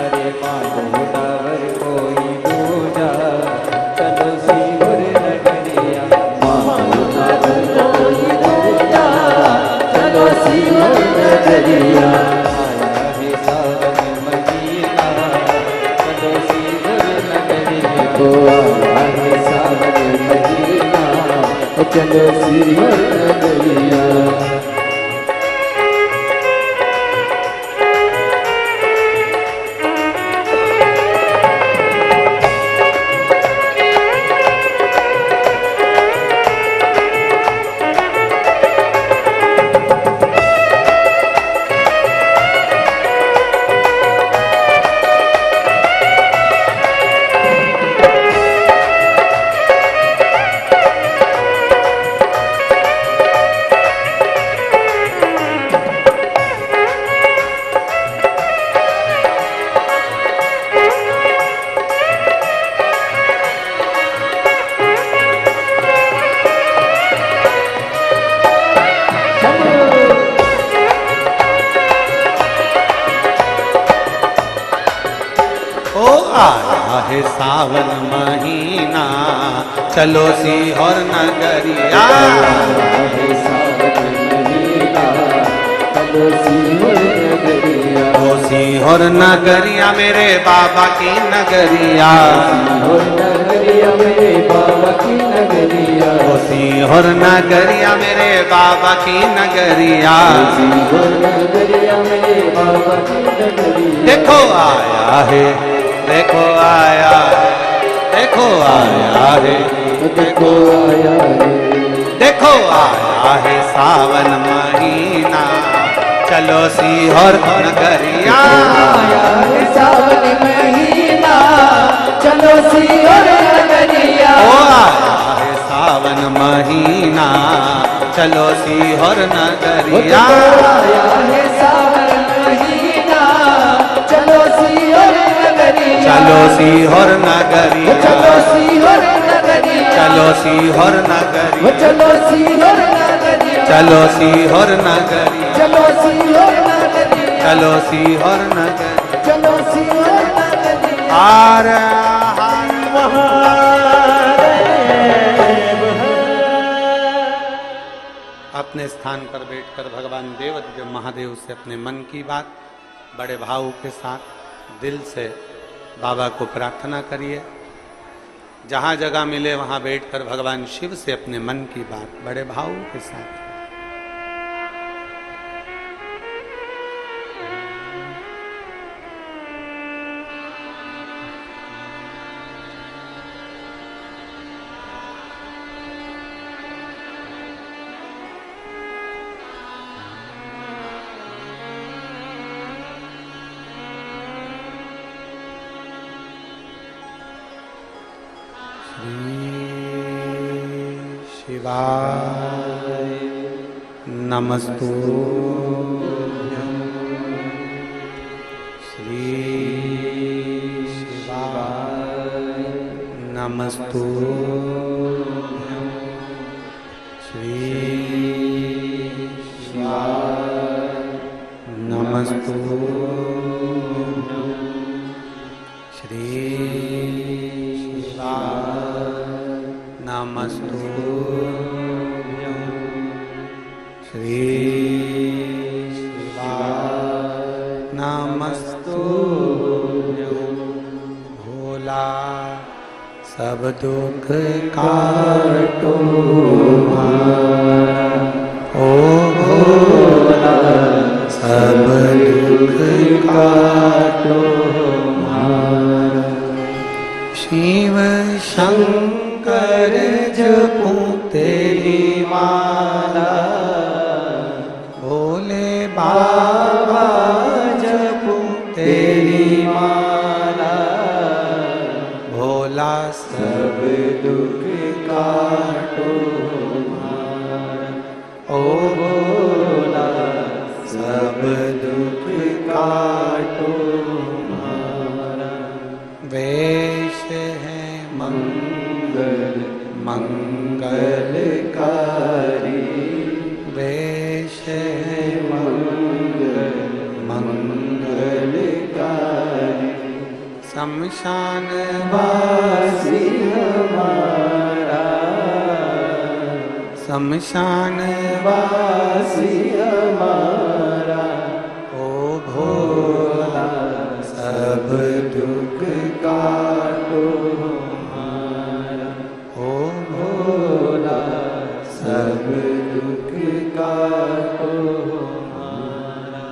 अरे मांगो ना वर कोई दूजा, चलो सीहोर नगरिया, मांगो ना वर कोई दूजा, चलो सीहोर नगरिया। आया है सावन महीना, चलो सीहोर नगरिया, आया है सावन महीना, चलो सीहोर नगरिया।
आया है सावन महीना, चलो सीहोर नगरिया, ओ सीहोर नगरिया मेरे बाबा की नगरिया,
सीहोर नगरिया मेरे बाबा की नगरिया,
ओ सीहोर नगरिया मेरे बाबा की नगरिया,
सीहोर नगरिया मेरे बाबा की नगरिया।
देखो आया है, देखो आया है, देखो आया है,
देखो आया रे,
देखो आया है सावन महीना, चलो सीहोर नगरिया,
आया है सावन महीना, चलो सीहोर नगरिया।
ओ आया है सावन महीना, चलो सीहोर नगरिया,
चलो सीहोर नगरिया,
चलो सीहोर नगरिया,
चलो सीहोर नगरिया,
चलो सीहोर नगरिया,
चलो सीहोर नगरिया,
चलो सीहोर नगरिया,
चलो सीहोर नगरिया।
हार अपने स्थान पर बैठकर भगवान देव महादेव से अपने मन की बात बड़े भाव के साथ दिल से बाबा को प्रार्थना करिए। जहाँ जगह मिले वहाँ बैठकर भगवान शिव से अपने मन की बात बड़े भाव के साथ। शिवाय नमस्तुभ्यं, श्री शिवाय नमस्तुभ्यं, श्री शिवाय नमस्तुभ्यं, श्री नमस्तुभ्यं, श्री शिवाय नमस्तुभ्यं। भोला सब दुख काटो हमारा, ओ भोला सब दुख काटो हमारा। शिव शंकर जपूं तेरी माला, भोले बाबा जपूं तेरी माला। भोला सब दुख काटो हमारा, ओ भोला सब दुख काटो हमारा। वेश है मंगल मंगलकारी, वेश है मंगल मंगलकारी। शमशान वासी हमारा, शमशान वासी हमारा। ओ भोला सब दुख काटो हमारा, ओ भोला सब दुख काटो हमारा।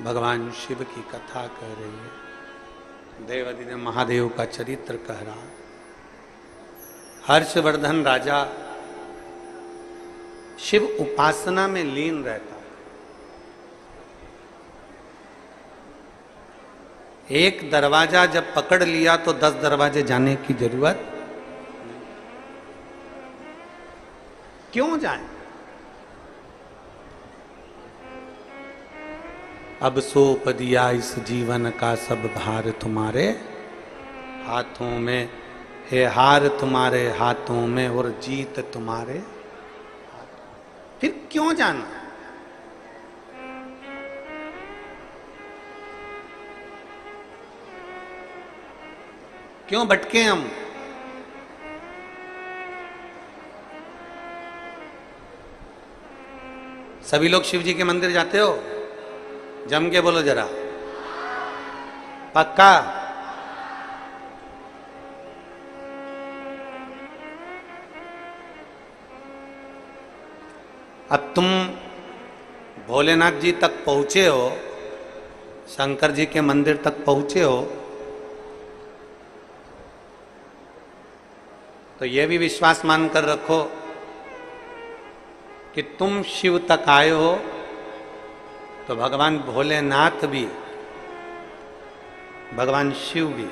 भगवान शिव की कथा कह रही है। देवादिदेव महादेव का चरित्र कह रहा। हर्षवर्धन राजा शिव उपासना में लीन रहता। एक दरवाजा जब पकड़ लिया तो 10 दरवाजे जाने की जरूरत क्यों जाए। अब सौंप दिया इस जीवन का सब भार तुम्हारे हाथों में, है हार तुम्हारे हाथों में और जीत तुम्हारे हाथों। फिर क्यों जाना। क्यों भटके हम। सभी लोग शिव जी के मंदिर जाते हो? जम के बोलो जरा, पक्का? अब तुम भोलेनाथ जी तक पहुंचे हो, शंकर जी के मंदिर तक पहुंचे हो, तो यह भी विश्वास मानकर रखो कि तुम शिव तक आए हो तो भगवान भोलेनाथ भी, भगवान शिव भी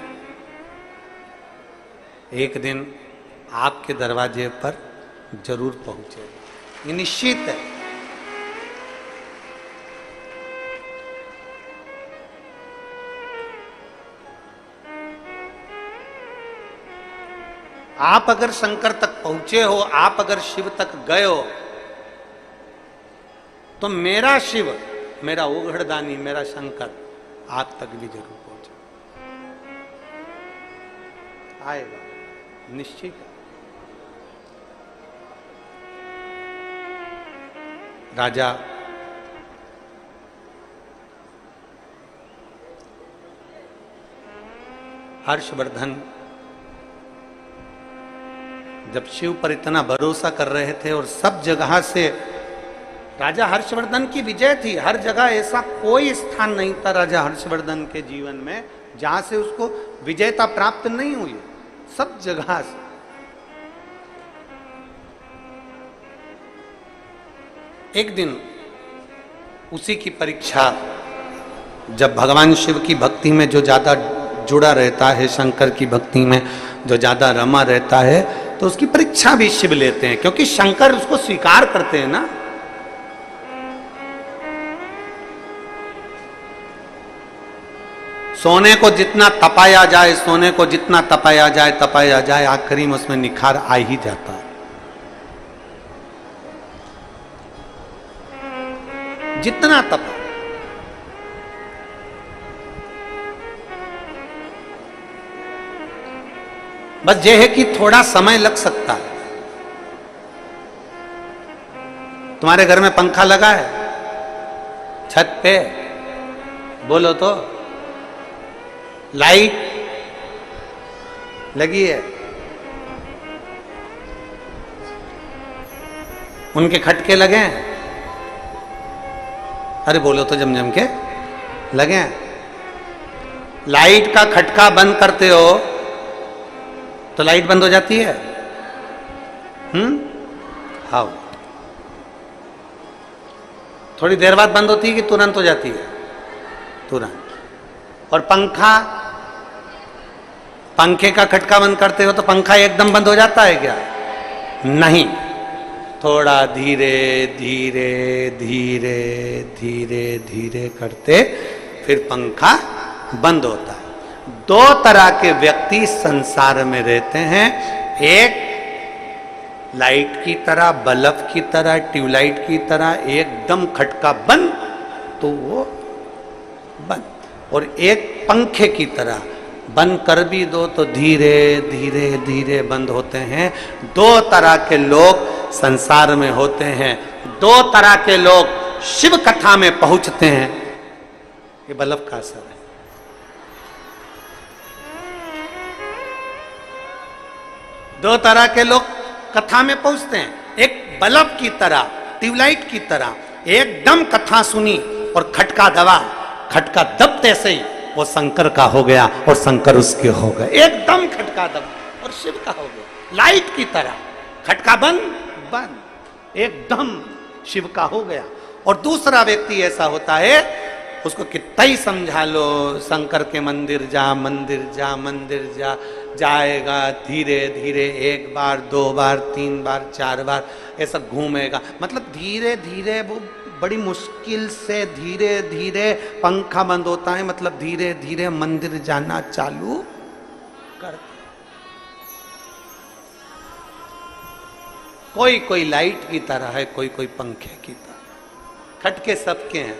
एक दिन आपके दरवाजे पर जरूर पहुंचे। ये निश्चित है। आप अगर शंकर तक पहुंचे हो, आप अगर शिव तक गए हो, तो मेरा शिव, मेरा ओघड़दानी, मेरा शंकर आप तक भी जरूर पहुंचे, आएगा निश्चित। राजा हर्षवर्धन जब शिव पर इतना भरोसा कर रहे थे और सब जगह से राजा हर्षवर्धन की विजय थी, हर जगह ऐसा कोई स्थान नहीं था राजा हर्षवर्धन के जीवन में जहां से उसको विजयता प्राप्त नहीं हुई, सब जगह से। एक दिन उसी की परीक्षा, जब भगवान शिव की भक्ति में जो ज्यादा जुड़ा रहता है, शंकर की भक्ति में जो ज्यादा रमा रहता है, तो उसकी परीक्षा भी शिव लेते हैं, क्योंकि शंकर उसको स्वीकार करते हैं ना। सोने को जितना तपाया जाए, सोने को जितना तपाया जाए, आखिरी में उसमें निखार आ ही जाता है। जितना तपा, बस यह है कि थोड़ा समय लग सकता है। तुम्हारे घर में पंखा लगा है छत पे, बोलो तो। लाइट लगी है, उनके खटके लगे हैं, अरे बोलो तो जम जम के लगे हैं। लाइट का खटका बंद करते हो तो लाइट बंद हो जाती है। हाँ, थोड़ी देर बाद बंद होती है कि तुरंत हो जाती है? तुरंत। और पंखे का खटका बंद करते हो तो पंखा एकदम बंद हो जाता है क्या? नहीं, थोड़ा धीरे धीरे धीरे धीरे धीरे करते फिर पंखा बंद होता है। दो तरह के व्यक्ति संसार में रहते हैं, एक लाइट की तरह, बल्ब की तरह, ट्यूबलाइट की तरह एकदम खटका बंद तो वो बंद, और एक पंखे की तरह बंद कर भी दो तो धीरे धीरे धीरे बंद होते हैं। दो तरह के लोग संसार में होते हैं, दो तरह के लोग शिव कथा में पहुंचते हैं। ये बल्ब का असर है। दो तरह के लोग कथा में पहुंचते हैं, एक बल्ब की तरह, ट्यूबलाइट की तरह, एकदम कथा सुनी और खटका दबा, खटका दबते से ही वो शंकर का हो गया और शंकर उसके हो गए। एकदम खटका दबा और शिव का हो गया। लाइट की तरह खटका बंद बंद, एकदम शिव का हो गया। और दूसरा व्यक्ति ऐसा होता है, उसको कितना ही समझा लो, शंकर के मंदिर जा, मंदिर जा, मंदिर जा, जाएगा धीरे धीरे, एक बार, दो बार, तीन बार, चार बार ऐसा घूमेगा। मतलब धीरे धीरे, वो बड़ी मुश्किल से धीरे धीरे पंखा बंद होता है, मतलब धीरे धीरे मंदिर जाना चालू करता। कोई कोई लाइट की तरह है, कोई कोई पंखे की तरह। खटके सबके हैं,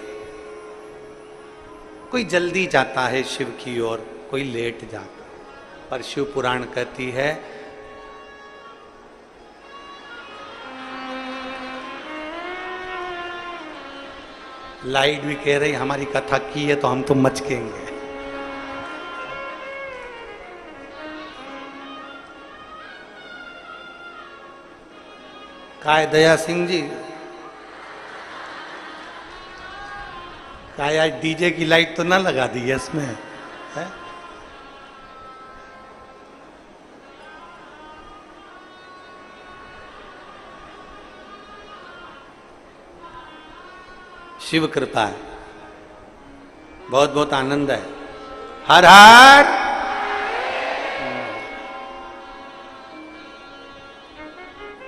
कोई जल्दी जाता है शिव की ओर, कोई लेट जाता। पर शिव पुराण कहती है, लाइट भी कह रही हमारी कथा की है तो हम तो मचकेंगे। काय दया सिंह जी, काय आज डीजे की लाइट तो ना लगा दी है इसमें, है? शिव कृपा है, बहुत बहुत आनंद है। हर हर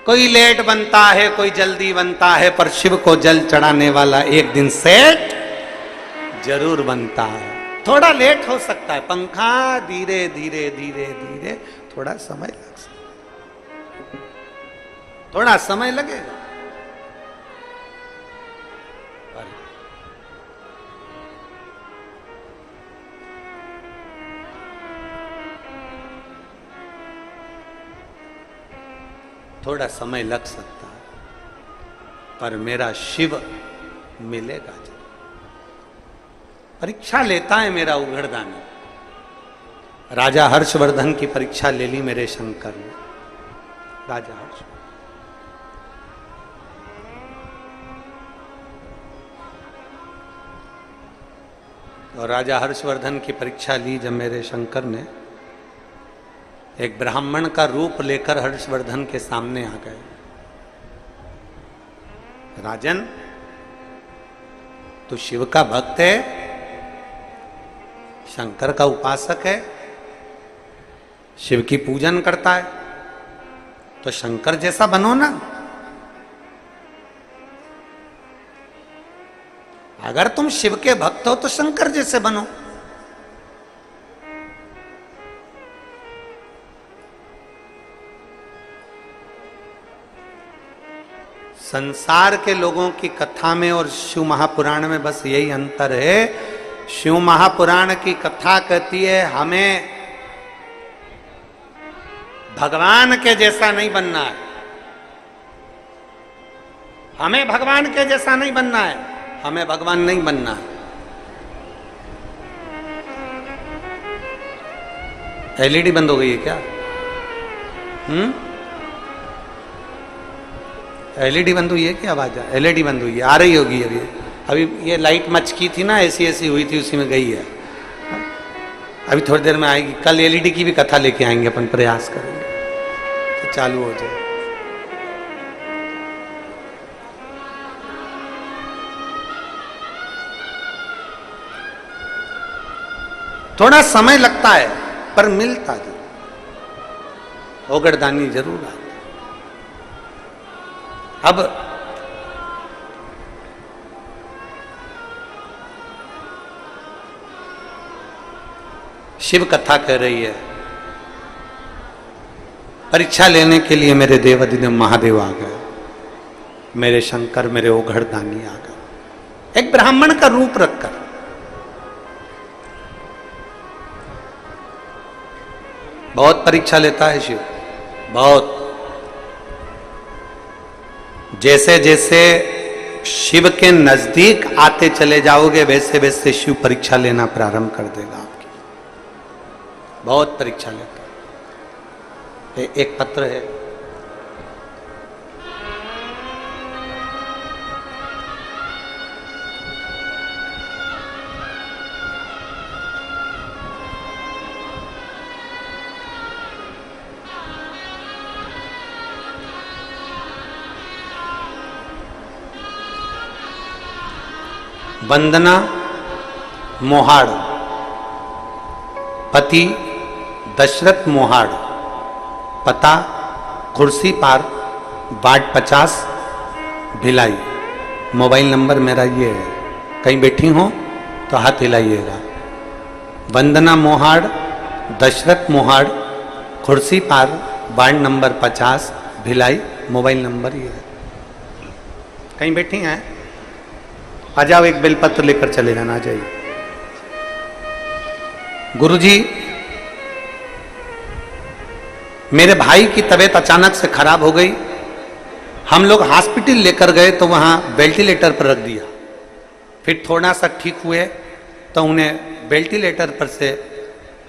कोई लेट बनता है, कोई जल्दी बनता है, पर शिव को जल चढ़ाने वाला एक दिन सेठ जरूर बनता है। थोड़ा लेट हो सकता है, पंखा धीरे धीरे धीरे धीरे थोड़ा समय लग सकता है। थोड़ा समय लगेगा, पर थोड़ा समय लग सकता है, पर मेरा शिव मिलेगा जरूर। परीक्षा लेता है मेरा उघड़दानी। राजा हर्षवर्धन की परीक्षा ले ली मेरे शंकर ने। राजा हर्ष, और राजा हर्षवर्धन की परीक्षा ली जब मेरे शंकर ने, एक ब्राह्मण का रूप लेकर हर्षवर्धन के सामने आ गए। राजन, तू शिव का भक्त है, शंकर का उपासक है, शिव की पूजन करता है, तो शंकर जैसा बनो ना। अगर तुम शिव के भक्त हो तो शंकर जैसे बनो। संसार के लोगों की कथा में और शिव महापुराण में बस यही अंतर है। शिव महापुराण की कथा कहती है हमें भगवान के जैसा नहीं बनना है, हमें भगवान के जैसा नहीं बनना है, हमें भगवान नहीं बनना है। एलईडी बंद हो गई है क्या? एलईडी बंद हुई है क्या? आवाज एलईडी बंद हुई है, आ रही होगी अभी। अभी ये लाइट मचकी थी ना, ऐसी ऐसी हुई थी, उसी में गई है। अभी थोड़ी देर में आएगी। कल एलईडी की भी कथा लेके आएंगे, अपन प्रयास करेंगे तो चालू हो जाए। थोड़ा समय लगता है पर मिलता जरूर, ओगड़दानी जरूर आता। अब शिव कथा कह रही है, परीक्षा लेने के लिए मेरे देवाधिदेव महादेव आ गए, मेरे शंकर, मेरे ओघड़दानी आ गए, एक ब्राह्मण का रूप रखकर। बहुत परीक्षा लेता है शिव, बहुत। जैसे जैसे शिव के नजदीक आते चले जाओगे वैसे वैसे शिव परीक्षा लेना प्रारंभ कर देगा आपकी। बहुत परीक्षा लेता है। एक पत्र है, वंदना मोहाड़, पति दशरथ मोहाड़, पता कुर्सी Par, ward 50, Bhilai. Mobile number मेरा ये है, कहीं बैठी हो तो हाथ हिलाइएगा। वंदना मोहाड़, Dashrath Mohad, Kursi Par, ward number 50, Bhilai. Mobile number ये है। कहीं बैठी हैं? आ जाओ, एक बेलपत्र लेकर चले जाना चाहिए। गुरुजी, मेरे भाई की तबीयत अचानक से खराब हो गई, हम लोग हॉस्पिटल लेकर गए तो वहां वेंटिलेटर पर रख दिया। फिर थोड़ा सा ठीक हुए तो उन्हें वेंटिलेटर पर से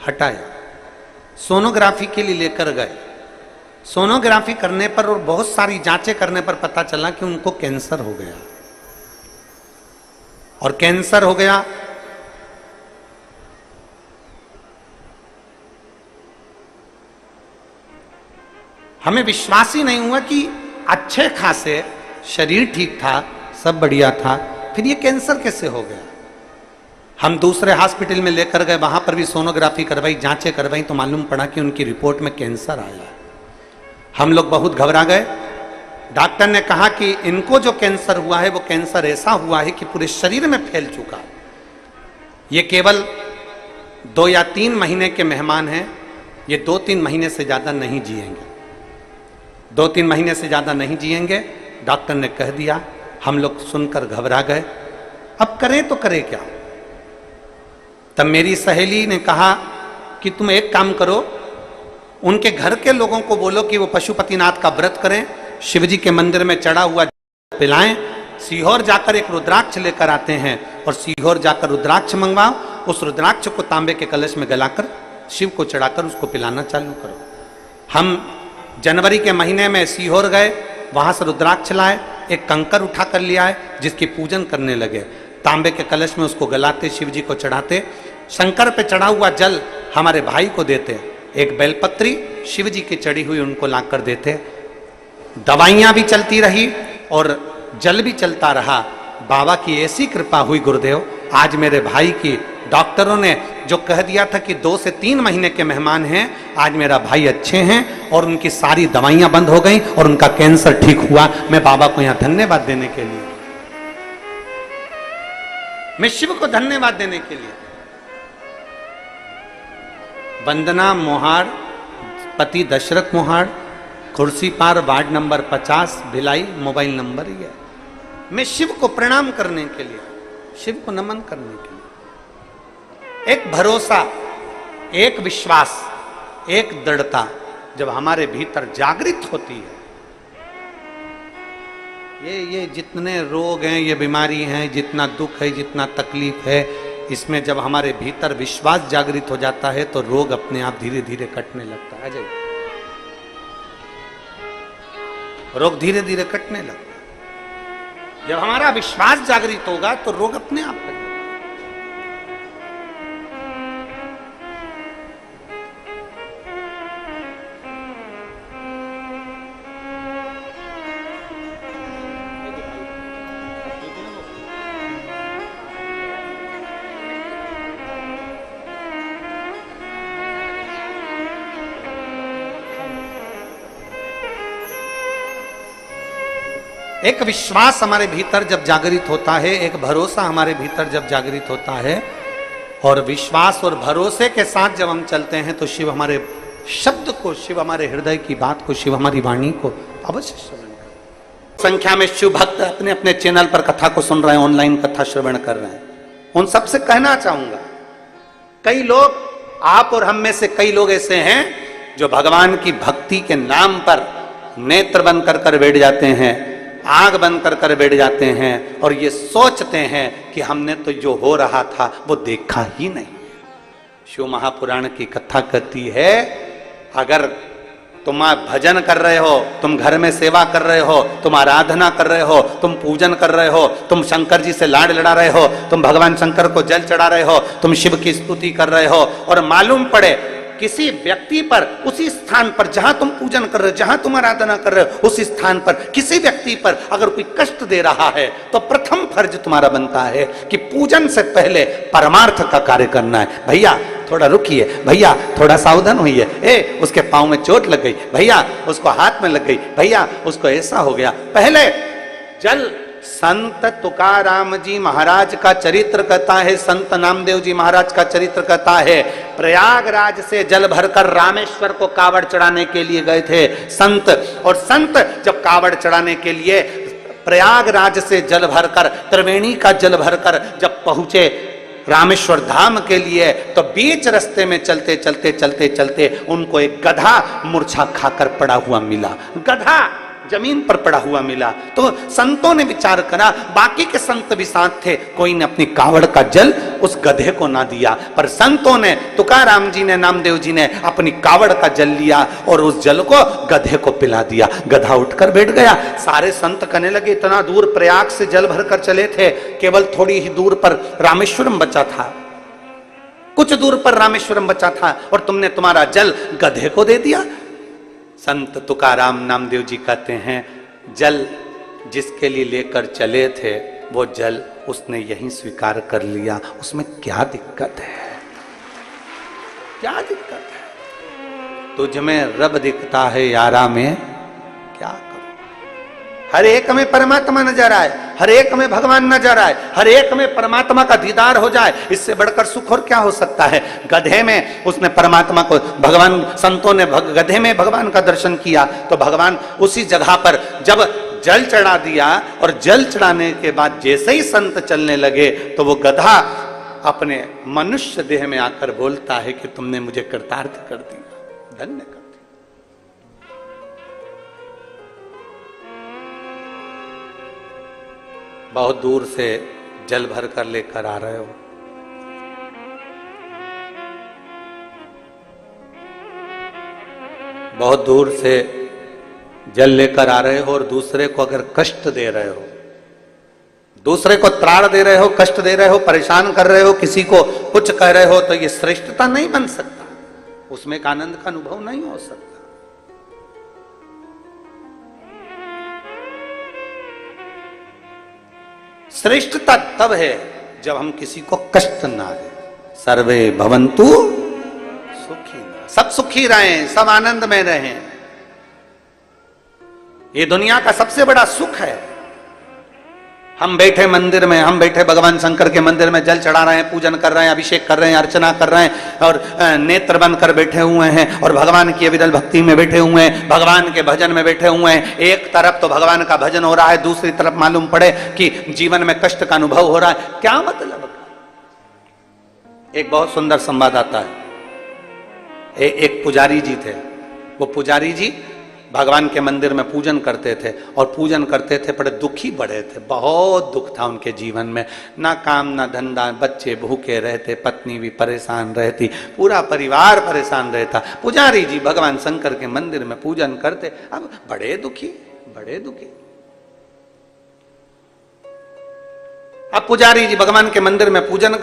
हटाया, सोनोग्राफी के लिए लेकर गए। सोनोग्राफी करने पर और बहुत सारी जांचें करने पर पता चला कि उनको कैंसर हो गया। और कैंसर हो गया हमें विश्वास ही नहीं हुआ कि अच्छे खासे शरीर ठीक था, सब बढ़िया था, फिर ये कैंसर कैसे हो गया। हम दूसरे हॉस्पिटल में लेकर गए, वहां पर भी सोनोग्राफी करवाई, जांचें करवाई तो मालूम पड़ा कि उनकी रिपोर्ट में कैंसर आया। हम लोग बहुत घबरा गए। डॉक्टर ने कहा कि इनको जो कैंसर हुआ है वो कैंसर ऐसा हुआ है कि पूरे शरीर में फैल चुका है, ये केवल 2 या 3 महीने के मेहमान हैं, ये 2-3 महीने से ज्यादा नहीं जिएंगे। 2-3 महीने से ज्यादा नहीं जिएंगे, डॉक्टर ने कह दिया। हम लोग सुनकर घबरा गए, अब करें तो करें क्या। तब मेरी सहेली ने कहा कि तुम एक काम करो, उनके घर के लोगों को बोलो कि वो पशुपतिनाथ का व्रत करें, शिवजी के मंदिर में चढ़ा हुआ पिलाएं, सीहोर जाकर एक रुद्राक्ष लेकर आते हैं और सीहोर जाकर रुद्राक्ष मंगवाओ, उस रुद्राक्ष को तांबे के कलश में गलाकर शिव को चढ़ाकर उसको पिलाना चालू करो। हम जनवरी के महीने में सीहोर गए, वहां से रुद्राक्ष लाए, एक कंकर उठा कर ले आए, जिसकी पूजन करने लगे। तांबे के कलश में उसको गलाते, शिव जी को चढ़ाते, शंकर पे चढ़ा हुआ जल हमारे भाई को देते, एक बेलपत्री शिव जी की चढ़ी हुई उनको लाकर देते। दवाइयां भी चलती रही और जल भी चलता रहा। बाबा की ऐसी कृपा हुई गुरुदेव, आज मेरे भाई की डॉक्टरों ने जो कह दिया था कि 2 से 3 महीने के मेहमान हैं, आज मेरा भाई अच्छे हैं और उनकी सारी दवाइयां बंद हो गई और उनका कैंसर ठीक हुआ। मैं बाबा को यहां धन्यवाद देने के लिए, मैं शिव को धन्यवाद देने के लिए। वंदना मोहाड़, पति Dashrath Mohad, Kursi Par, ward number 50, Bhilai, mobile number ये। मैं शिव को प्रणाम करने के लिए, शिव को नमन करने के लिए, एक भरोसा, एक विश्वास, एक दृढ़ता जब हमारे भीतर जागृत होती है, ये जितने रोग हैं, ये बीमारी हैं, जितना दुख है, जितना तकलीफ है, इसमें जब हमारे भीतर विश्वास जागृत हो जाता है तो रोग अपने आप धीरे धीरे कटने लगता है। अजय, रोग धीरे धीरे कटने लगता है। जब हमारा विश्वास जागृत होगा तो रोग अपने आप कटेगा। एक विश्वास हमारे भीतर जब जागृत होता है, एक भरोसा हमारे भीतर जब जागृत होता है, और विश्वास और भरोसे के साथ जब हम चलते हैं तो शिव हमारे शब्द को, शिव हमारे हृदय की बात को, शिव हमारी वाणी को अवश्य श्रवण कर। संख्या में शिव भक्त अपने अपने चैनल पर कथा को सुन रहे हैं, ऑनलाइन कथा श्रवण कर रहे हैं, उन सबसे कहना चाहूंगा, कई लोग, आप और हम में से कई लोग ऐसे हैं जो भगवान की भक्ति के नाम पर नेत्र बंद कर बैठ जाते हैं, आंख बंद कर बैठ जाते हैं और ये सोचते हैं कि हमने तो जो हो रहा था वो देखा ही नहीं। शिव महापुराण की कथा कहती है, अगर तुम भजन कर रहे हो, तुम घर में सेवा कर रहे हो, तुम आराधना कर रहे हो, तुम पूजन कर रहे हो, तुम शंकर जी से लाड लड़ा रहे हो, तुम भगवान शंकर को जल चढ़ा रहे हो, तुम शिव की स्तुति कर रहे हो, और मालूम पड़े किसी व्यक्ति पर, उसी स्थान पर जहां तुम पूजन कर रहे हो, जहां तुम आराधना कर रहे हो, उस स्थान पर किसी व्यक्ति पर अगर कोई कष्ट दे रहा है, तो प्रथम फर्ज तुम्हारा बनता है कि पूजन से पहले परमार्थ का कार्य करना है। भैया थोड़ा रुकिए, भैया थोड़ा सावधान होइए, उसके पांव में चोट लग गई, भैया उसको हाथ में लग गई, भैया उसको ऐसा हो गया। पहले जल, संत तुकाराम जी महाराज का चरित्र कहता है, संत नामदेव जी महाराज का चरित्र कहता है, प्रयागराज से जल भरकर रामेश्वर को कावड़ चढ़ाने के लिए गए थे संत, और संत जब कावड़ चढ़ाने के लिए प्रयागराज से जल भरकर, त्रिवेणी का जल भरकर जब पहुंचे रामेश्वर धाम के लिए, तो बीच रास्ते में चलते चलते चलते चलते उनको एक गधा मूर्छा खाकर पड़ा हुआ मिला, गधा जमीन पर पड़ा हुआ मिला। तो संतों ने विचार करा, बाकी के संत भी साथ थे, कोई ने अपनी कावड़ का जल उस गधे को ना दिया, पर संतों ने, तुकाराम जी ने, नामदेव जी ने अपनी कावड़ का जल लिया और उस जल को गधे को पिला दिया। गधा उठकर बैठ गया। सारे संत कहने लगे, इतना दूर प्रयाग से जल भरकर चले थे, केवल थोड़ी ही दूर पर रामेश्वरम बचा था, कुछ दूर पर रामेश्वरम बचा था, और तुमने तुम्हारा जल गधे को दे दिया। संत तुकाराम नामदेव जी कहते हैं, जल जिसके लिए लेकर चले थे वो जल उसने यहीं स्वीकार कर लिया, उसमें क्या दिक्कत है, क्या दिक्कत है? तुझ में रब दिखता है यारा में क्या करूं। हर एक में परमात्मा नजर आए, हर एक में भगवान नजर आए, हर एक में परमात्मा का दीदार हो जाए, इससे बढ़कर सुख और क्या हो सकता है। गधे में उसने परमात्मा को, भगवान संतों ने गधे में भगवान का दर्शन किया, तो भगवान उसी जगह पर जब जल चढ़ा दिया और जल चढ़ाने के बाद जैसे ही संत चलने लगे तो वो गधा अपने मनुष्य देह में आकर बोलता है कि तुमने मुझे कृतार्थ कर दिया, धन्य कर दिया। बहुत दूर से जल भर कर लेकर आ रहे हो, बहुत दूर से जल लेकर आ रहे हो और दूसरे को अगर कष्ट दे रहे हो, दूसरे को त्राण दे रहे हो, कष्ट दे रहे हो, परेशान कर रहे हो, किसी को कुछ कह रहे हो, तो ये श्रेष्ठता नहीं बन सकता, उसमें एक आनंद का अनुभव नहीं हो सकता। श्रेष्ठता तब है जब हम किसी को कष्ट ना दें। सर्वे भवन्तु सुखी, सब सुखी रहें, सब आनंद में रहें, ये दुनिया का सबसे बड़ा सुख है। हम बैठे मंदिर में, हम बैठे भगवान शंकर के मंदिर में जल चढ़ा रहे हैं, पूजन कर रहे हैं, अभिषेक कर रहे हैं, अर्चना कर रहे हैं और नेत्र बंद कर बैठे हुए हैं और भगवान की अविरल भक्ति में बैठे हुए हैं, भगवान के भजन में बैठे हुए हैं। एक तरफ तो भगवान का भजन हो रहा है, दूसरी तरफ मालूम पड़े कि जीवन में कष्ट का अनुभव हो रहा है, क्या मतलब। एक बहुत सुंदर संवाद आता है, एक पुजारी जी थे, वो पुजारी जी भगवान के मंदिर में पूजन करते थे और पूजन करते थे, बड़े दुखी बड़े थे, बहुत दुख था उनके जीवन में, ना काम ना धंधा, बच्चे भूखे रहते, पत्नी भी परेशान रहती, पूरा परिवार परेशान रहता। पुजारी जी भगवान शंकर के मंदिर में पूजन करते, अब बड़े दुखी, बड़े दुखी। अब पुजारी जी भगवान के मंदिर में पूजन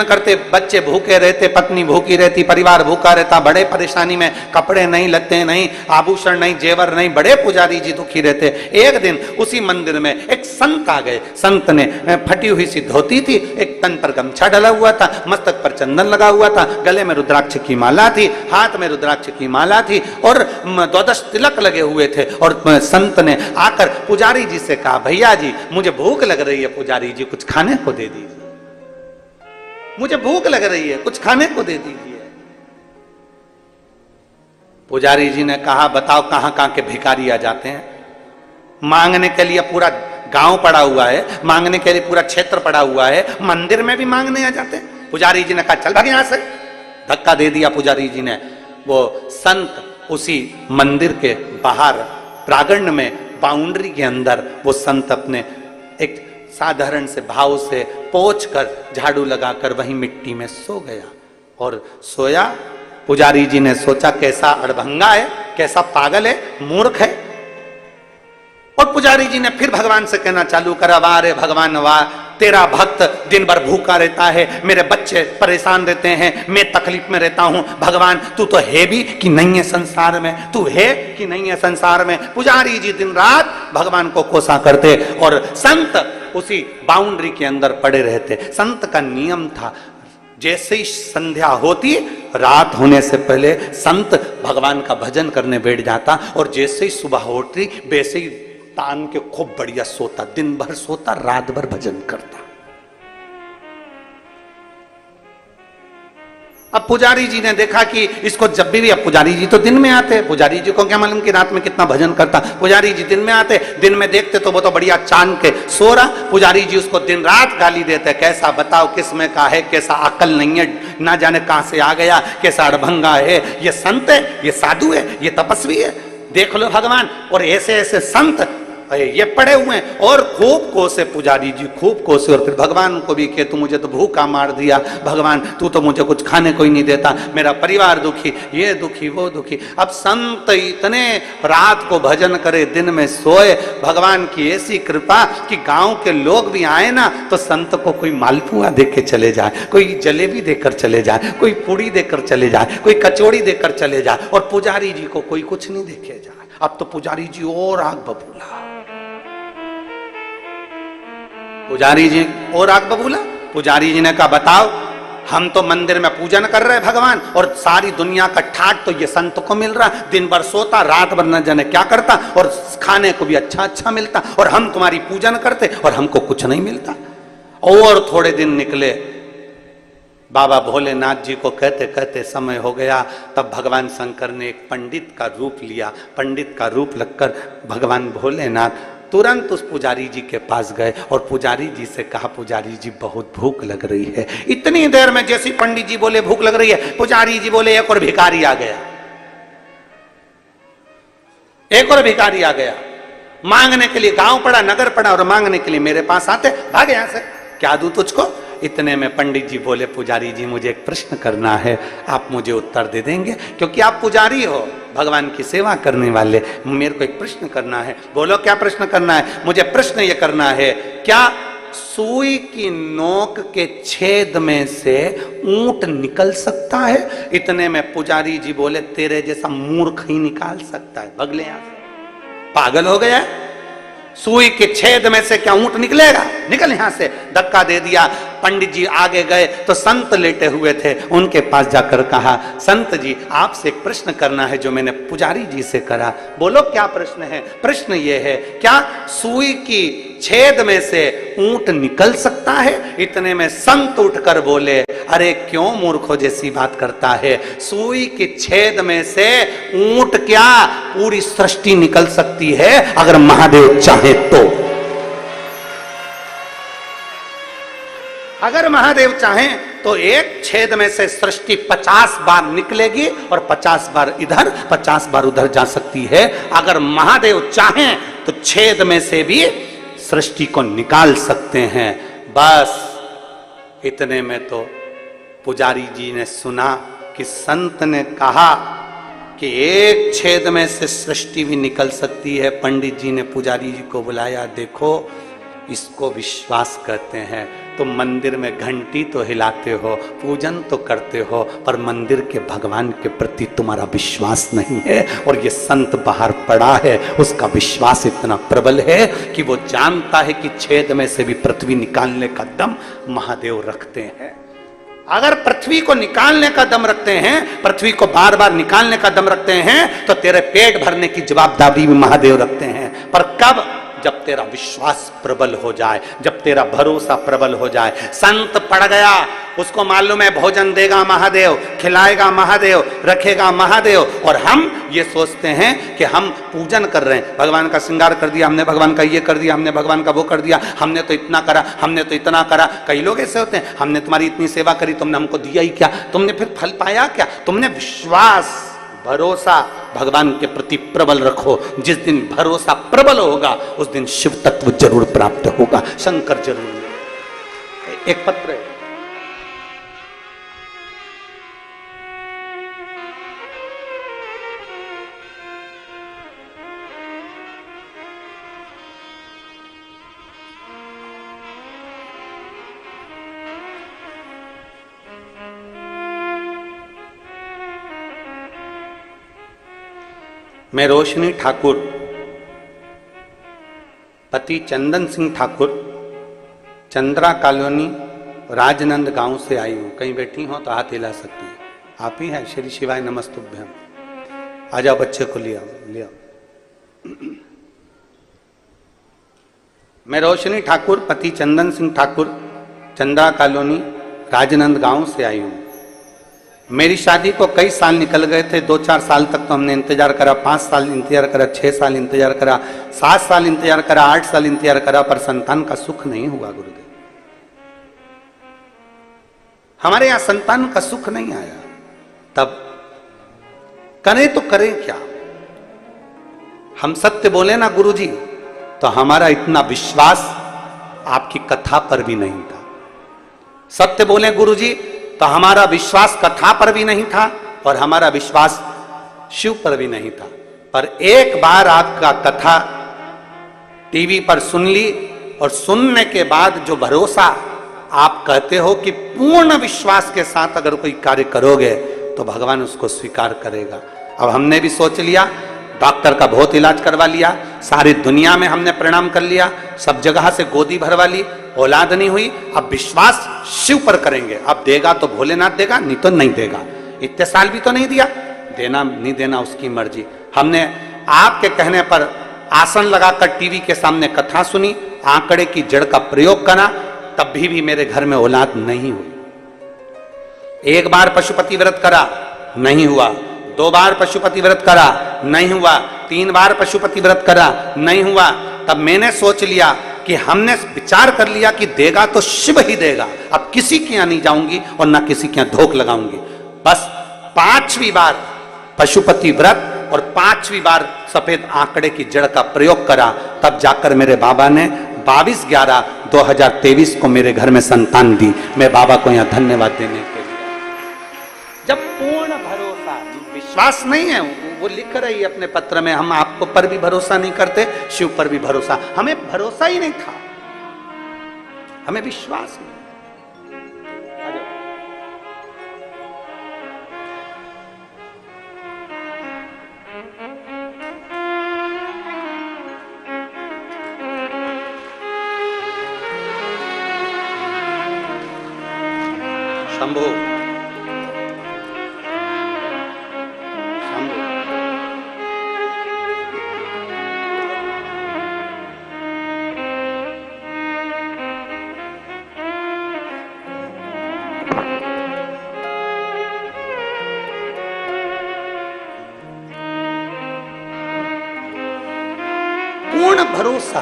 करते, बच्चे भूखे रहते, पत्नी भूखी रहती, परिवार भूखा रहता, बड़े परेशानी में, कपड़े नहीं, लत्ते नहीं, आभूषण नहीं, जेवर नहीं, बड़े पुजारी जी दुखी रहते। एक दिन उसी मंदिर में एक संत आ गए। संत ने फटी हुई सी धोती थी, एक तन पर गमछा डला हुआ था, मस्तक पर चंदन लगा हुआ था, गले में रुद्राक्ष की माला थी, हाथ में रुद्राक्ष की माला थी और 12 तिलक लगे हुए थे। और संत ने आकर पुजारी जी से कहा, भैया जी मुझे भूख लग रही है, पुजारी जी कुछ खाने को दे दीजिए, मुझे भूख लग रही है, कुछ खाने को दे दीजिए। पुजारी जी ने कहा, बताओ कहां कहां के भिखारी आ जाते हैं, मांगने के लिए पूरा गांव पड़ा हुआ है, मांगने के लिए पूरा क्षेत्र पड़ा हुआ है, मंदिर में भी मांगने आ जाते हैं। पुजारी जी ने कहा, चल भाग यहां से, धक्का दे दिया पुजारी जी ने। वो संत उसी मंदिर के बाहर प्रांगण में, बाउंड्री के अंदर, वो संत अपने एक साधारण से भाव से पोंछ कर, झाड़ू लगाकर वहीं मिट्टी में सो गया। और सोया, पुजारी जी ने सोचा कैसा अड़भंगा है, कैसा पागल है, मूर्ख है। और पुजारी जी ने फिर भगवान से कहना चालू करा, वाह रे भगवान वाह, तेरा भक्त दिन भर भूखा रहता है, मेरे बच्चे परेशान रहते हैं, मैं तकलीफ में रहता हूं, भगवान तू तो है भी कि नहीं है संसार में, तू है कि नहीं है संसार में। पुजारी जी दिन रात भगवान को कोसा करते और संत उसी बाउंड्री के अंदर पड़े रहते। संत का नियम था, जैसे ही संध्या होती, रात होने से पहले संत भगवान का भजन करने बैठ जाता और जैसे ही सुबह होती वैसे ही तान के खूब बढ़िया सोता, दिन भर सोता, रात भर भजन करता। अब पुजारी जी ने देखा कि इसको जब भी, अब पुजारी जी तो दिन में आते, पुजारी जी को क्या मालूम कि रात में कितना भजन करता। पुजारी जी दिन में आते, दिन में देखते तो वो तो बढ़िया चांद के सो रहा, पुजारी जी उसको दिन रात गाली देते, कैसा बताओ किस में का है, कैसा अकल नहीं है, ना जाने कहां से आ गया, कैसा अड़भंगा है, ये संत है, ये साधु है, ये तपस्वी है, देख लो भगवान। और ऐसे ऐसे संत ये पड़े हुए हैं। और खूब कोसे पुजारी जी, खूब कोसे, और फिर भगवान को भी कहे, तू मुझे तो भूखा मार दिया, भगवान तू तो मुझे कुछ खाने को ही नहीं देता, मेरा परिवार दुखी, ये दुखी वो दुखी। अब संत इतने रात को भजन करे, दिन में सोए, भगवान की ऐसी कृपा कि गांव के लोग भी आए ना तो संत को कोई मालपुआ देके चले जाए, कोई जलेबी देकर चले जाए, कोई पूड़ी देकर चले जाए, कोई कचौड़ी देकर चले जाए, और पुजारी जी को कोई कुछ नहीं देके जाए। अब तो पुजारी जी और आग बबूला, पुजारी जी और आग बबूला। पुजारी जी ने कहा, बताओ हम तो मंदिर में पूजन कर रहे भगवान, और सारी दुनिया का ठाट तो ये संत को मिल रहा, दिन भर सोता, रात भर न जाने क्या करता, और खाने को भी अच्छा अच्छा मिलता, और हम तुम्हारी पूजन करते और हमको कुछ नहीं मिलता। और थोड़े दिन निकले, बाबा भोलेनाथ जी को कहते कहते समय हो गया, तब भगवान शंकर ने एक पंडित का रूप लिया। पंडित का रूप लगकर भगवान भोलेनाथ तुरंत उस पुजारी जी के पास गए और पुजारी जी से कहा, पुजारी जी बहुत भूख लग रही है। इतनी देर में जैसे पंडित जी बोले भूख लग रही है, पुजारी जी बोले एक और भिखारी आ गया, एक और भिखारी आ गया मांगने के लिए। गांव पड़ा, नगर पड़ा, और मांगने के लिए मेरे पास आते, भाग यहां से, क्या दूं तुझको। इतने में पंडित जी बोले, पुजारी जी मुझे एक प्रश्न करना है, आप मुझे उत्तर दे देंगे? क्योंकि आप पुजारी हो, भगवान की सेवा करने वाले, मेरे को एक प्रश्न करना है। बोलो क्या प्रश्न करना है? मुझे प्रश्न ये करना है, क्या सुई की नोक के छेद में से ऊंट निकल सकता है? इतने में पुजारी जी बोले, तेरे जैसा मूर्ख ही निकाल सकता है, भगले यहां से, पागल हो गया। सुई के छेद में से क्या ऊंट निकलेगा? निकल यहां से। धक्का दे दिया। पंडित जी आगे गए तो संत लेटे हुए थे, उनके पास जाकर कहा, संत जी आपसे एक प्रश्न करना है जो मैंने पुजारी जी से करा। बोलो क्या प्रश्न है? प्रश्न ये है, क्या सुई की छेद में से ऊंट निकल सकता है? इतने में संत उठकर बोले, अरे क्यों मूर्खों जैसी बात करता है, सुई के छेद में से ऊंट क्या पूरी सृष्टि निकल सकती है अगर महादेव चाहे तो। अगर महादेव चाहें तो एक छेद में से सृष्टि 50 बार निकलेगी और 50 बार इधर 50 बार उधर जा सकती है। अगर महादेव चाहें तो छेद में से भी सृष्टि को निकाल सकते हैं। बस इतने में तो पुजारी जी ने सुना कि संत ने कहा कि एक छेद में से सृष्टि भी निकल सकती है। पंडित जी ने पुजारी जी को बुलाया, देखो इसको विश्वास कहते हैं। तुम मंदिर में घंटी तो हिलाते हो, पूजन तो करते हो, पर मंदिर के भगवान के प्रति तुम्हारा विश्वास नहीं है। और ये संत बाहर पड़ा है, उसका विश्वास इतना प्रबल है कि वो जानता है कि छेद में से भी पृथ्वी निकालने का दम महादेव रखते हैं। अगर पृथ्वी को निकालने का दम रखते हैं, पृथ्वी को बार बार निकालने का दम रखते हैं, तो तेरे पेट भरने की जवाबदारी भी महादेव रखते हैं। पर कब? जब तेरा विश्वास प्रबल हो जाए, जब तेरा भरोसा प्रबल हो जाए। संत पड़ गया, उसको मालूम है भोजन देगा महादेव, खिलाएगा महादेव, रखेगा महादेव, और हम ये सोचते हैं कि हम पूजन कर रहे हैं, भगवान का श्रृंगार कर दिया हमने, भगवान का ये कर दिया हमने, भगवान का वो कर दिया हमने, तो इतना करा हमने, तो इतना करा। कई लोग ऐसे होते हैं, हमने तुम्हारी इतनी सेवा करी, तुमने हमको दिया ही क्या? तुमने फिर फल पाया क्या? तुमने विश्वास भरोसा भगवान के प्रति प्रबल रखो। जिस दिन भरोसा प्रबल होगा उस दिन शिव तत्व जरूर प्राप्त होगा, शंकर जरूर। एक पत्र है, मैं रोशनी ठाकुर, पति चंदन सिंह ठाकुर, चंद्रा कॉलोनी, राजनंद गांव से आई हूं। कहीं बैठी हो तो हाथ हिला सकती हैं। आप ही हैं? श्री शिवाय नमस्तुभ्यम। आ जाओ, बच्चे को ले आओ। मैं रोशनी ठाकुर, पति चंदन सिंह ठाकुर, चंद्रा कॉलोनी, राजनंद गांव से आई हूं। मेरी शादी को कई साल निकल गए थे। 2-4 साल तक तो हमने इंतजार करा, 5 साल इंतजार करा, 6 साल इंतजार करा, 7 साल इंतजार करा, 8 साल इंतजार करा, पर संतान का सुख नहीं हुआ। गुरुदेव, हमारे यहां संतान का सुख नहीं आया। तब करें तो करें क्या? हम सत्य बोले ना गुरुजी, तो हमारा इतना विश्वास आपकी कथा पर भी नहीं था। सत्य बोले गुरुजी तो हमारा विश्वास कथा पर भी नहीं था और हमारा विश्वास शिव पर भी नहीं था। पर एक बार आपका कथा टीवी पर सुन ली, और सुनने के बाद जो भरोसा आप कहते हो कि पूर्ण विश्वास के साथ अगर कोई कार्य करोगे तो भगवान उसको स्वीकार करेगा। अब हमने भी सोच लिया, डॉक्टर का बहुत इलाज करवा लिया, सारी दुनिया में हमने प्रणाम कर लिया, सब जगह से गोदी भरवा ली, औलाद नहीं हुई, अब विश्वास शिव पर करेंगे। अब देगा तो भोलेनाथ देगा, नहीं तो नहीं देगा। इतने साल भी तो नहीं दिया, देना नहीं देना उसकी मर्जी। हमने आपके कहने पर आसन लगाकर टीवी के सामने कथा सुनी, आंकड़े की जड़ का प्रयोग करा, तब भी मेरे घर में औलाद नहीं हुई। एक बार पशुपति व्रत करा, नहीं हुआ। 2 बार पशुपति व्रत करा, नहीं हुआ। 3 बार पशुपति व्रत करा, नहीं हुआ। तब मैंने सोच लिया कि हमने विचार कर लिया कि देगा तो शिव ही देगा, अब किसी के यहां नहीं जाऊंगी और ना किसी के यहां धोख लगाऊंगी। बस 5वीं बार पशुपति व्रत और 5वीं बार सफेद आंकड़े की जड़ का प्रयोग करा, तब जाकर मेरे बाबा ने 22/11/2023 को मेरे घर में संतान दी। मैं बाबा को यहां धन्यवाद देने के लिए। जब पूर्ण भरोसा, विश्वास नहीं है, वो लिख रही है अपने पत्र में, हम आपको पर भी भरोसा नहीं करते, शिव पर भी भरोसा। हमें भरोसा ही नहीं था, हमें विश्वास नहीं। शंभो शंभो पूर्ण भरोसा।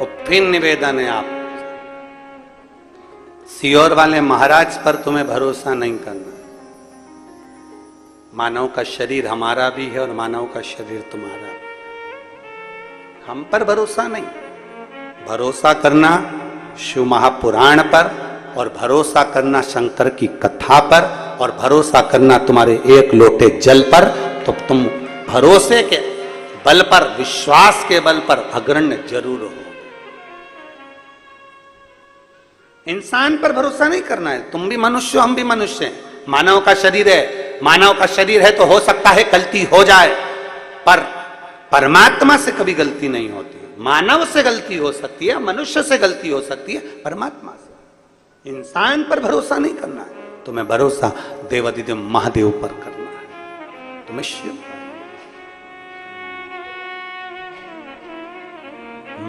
और फिर निवेदन है आप सियोर वाले महाराज पर तुम्हें भरोसा नहीं करना। मानव का शरीर हमारा भी है और मानव का शरीर तुम्हारा भी। हम पर भरोसा नहीं, भरोसा करना शिव महापुराण पर, और भरोसा करना शंकर की कथा पर, और भरोसा करना तुम्हारे 1 लोटे जल पर। तो तुम भरोसे के बल पर, विश्वास के बल पर अग्रण्य जरूर हो। इंसान पर भरोसा नहीं करना है। तुम भी मनुष्य हो, हम भी मनुष्य हैं। मानव का शरीर है, मानव का शरीर है तो हो सकता है गलती हो जाए, पर परमात्मा से कभी गलती नहीं होती। मानव से गलती हो सकती है, मनुष्य से गलती हो सकती है, परमात्मा से। इंसान पर भरोसा नहीं करना है, तुम्हें भरोसा देवाधिदेव महादेव पर करना है। तुम्हें शिव,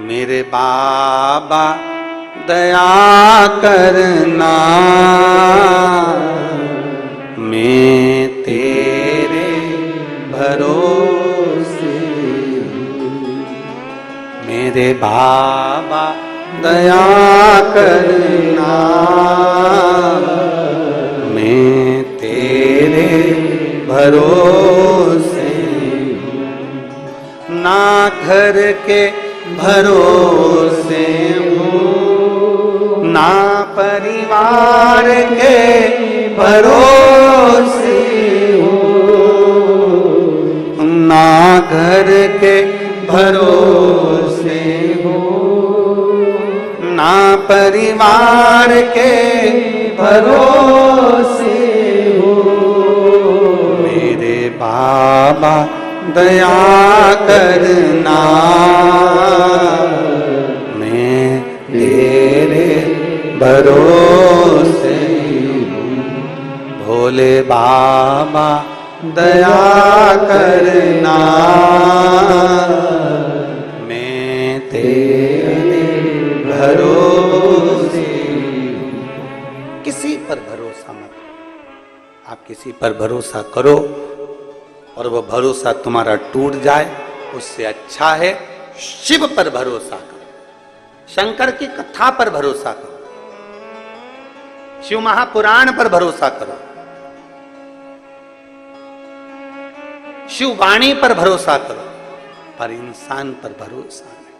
मेरे बाबा दया करना, मैं तेरे भरोसे हूँ। मेरे बाबा दया करना, मैं तेरे भरोसे हूँ। ना घर के भरोसे हूँ, ना परिवार के भरोसे हूँ, ना घर के भरोसे हूँ, ना परिवार के भरोसे हूँ। मेरे बाबा दया करना, मैं तेरे भरोसे हूँ। भोले बाबा दया करना, मैं तेरे भरोसे हूँ। किसी पर भरोसा मत, आप किसी पर भरोसा करो और वो भरोसा तुम्हारा टूट जाए, उससे अच्छा है शिव पर भरोसा करो, शंकर की कथा पर भरोसा करो, शिव महापुराण पर भरोसा करो, शिव वाणी पर भरोसा करो, पर इंसान पर भरोसा नहीं।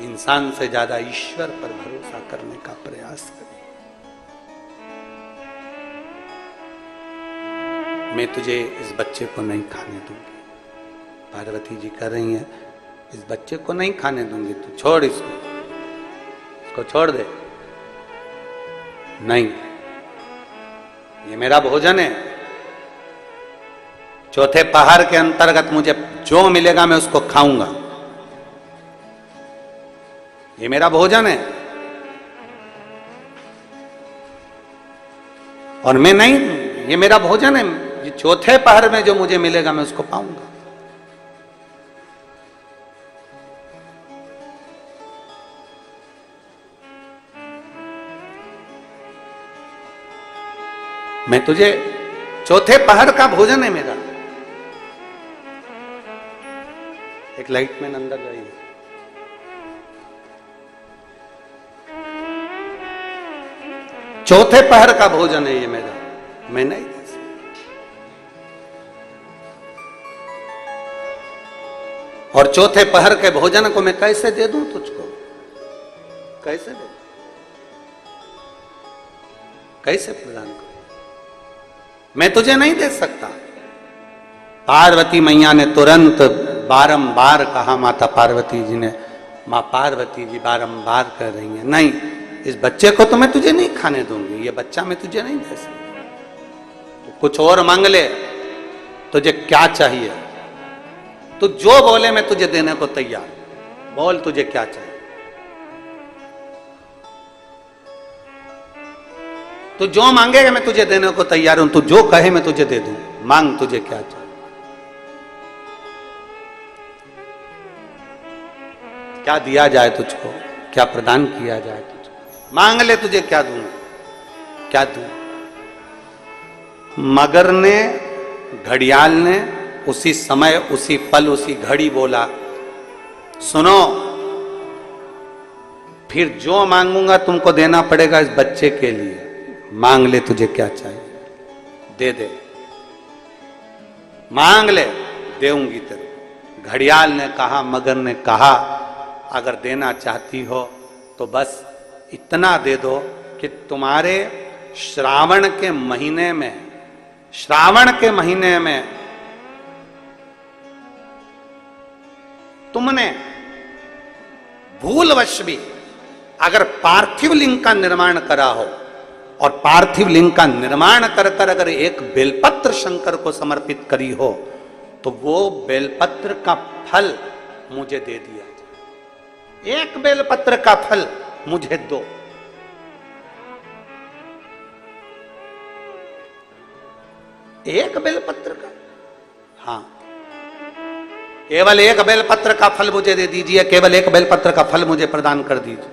इंसान से ज्यादा ईश्वर पर भरोसा करने का प्रयास करें। मैं तुझे इस बच्चे को नहीं खाने दूंगी, पार्वती जी कह रही हैं, इस बच्चे को नहीं खाने दूंगी, तू छोड़ इसको छोड़ दे। नहीं, ये मेरा भोजन है, चौथे पहाड़ के अंतर्गत मुझे जो मिलेगा मैं उसको खाऊंगा। ये मेरा भोजन है और मैं नहीं, ये मेरा भोजन है, ये चौथे पहर में जो मुझे मिलेगा मैं उसको पाऊंगा। मैं तुझे, चौथे पहर का भोजन है मेरा। एक लाइट में अंदर जाइए। चौथे पहर का भोजन है ये मेरा, मैं नहीं दे सकता। और चौथे पहर के भोजन को मैं कैसे दे दूं तुझको? कैसे दे, कैसे प्रदान करूं? मैं तुझे नहीं दे सकता। पार्वती मैया ने तुरंत बारंबार कहा, माता पार्वती जी ने, मां पार्वती जी बारंबार कह रही हैं, नहीं, इस बच्चे को तो मैं तुझे नहीं खाने दूंगी, ये बच्चा मैं तुझे नहीं दे सकती। तो कुछ और मांग ले, तुझे क्या चाहिए? तू जो बोले मैं तुझे देने को तैयार। बोल तुझे क्या चाहिए? तू जो मांगेगा मैं तुझे देने को तैयार हूं, तू जो कहे मैं तुझे दे दूं। मांग, तुझे क्या चाहिए? क्या दिया जाए तुझको? क्या प्रदान किया जाए तुझको? मांग ले, तुझे क्या दूं? क्या दूं? मगर ने, घड़ियाल ने उसी समय, उसी पल, उसी घड़ी बोला, सुनो, फिर जो मांगूंगा तुमको देना पड़ेगा इस बच्चे के लिए। मांग ले, तुझे क्या चाहिए? दे दे, मांग ले, देऊंगी तेरे। घड़ियाल ने कहा, मगर ने कहा, अगर देना चाहती हो तो बस इतना दे दो कि तुम्हारे श्रावण के महीने में, श्रावण के महीने में तुमने भूलवश भी अगर पार्थिव लिंग का निर्माण करा हो, और पार्थिव लिंग का निर्माण कर कर अगर एक बेलपत्र शंकर को समर्पित करी हो, तो वो बेलपत्र का फल मुझे दे दिया जाए। एक बेलपत्र का फल मुझे दो। एक बेलपत्र का, हाँ, केवल एक बेलपत्र का फल मुझे दे दीजिए, केवल एक बेलपत्र का फल मुझे प्रदान कर दीजिए,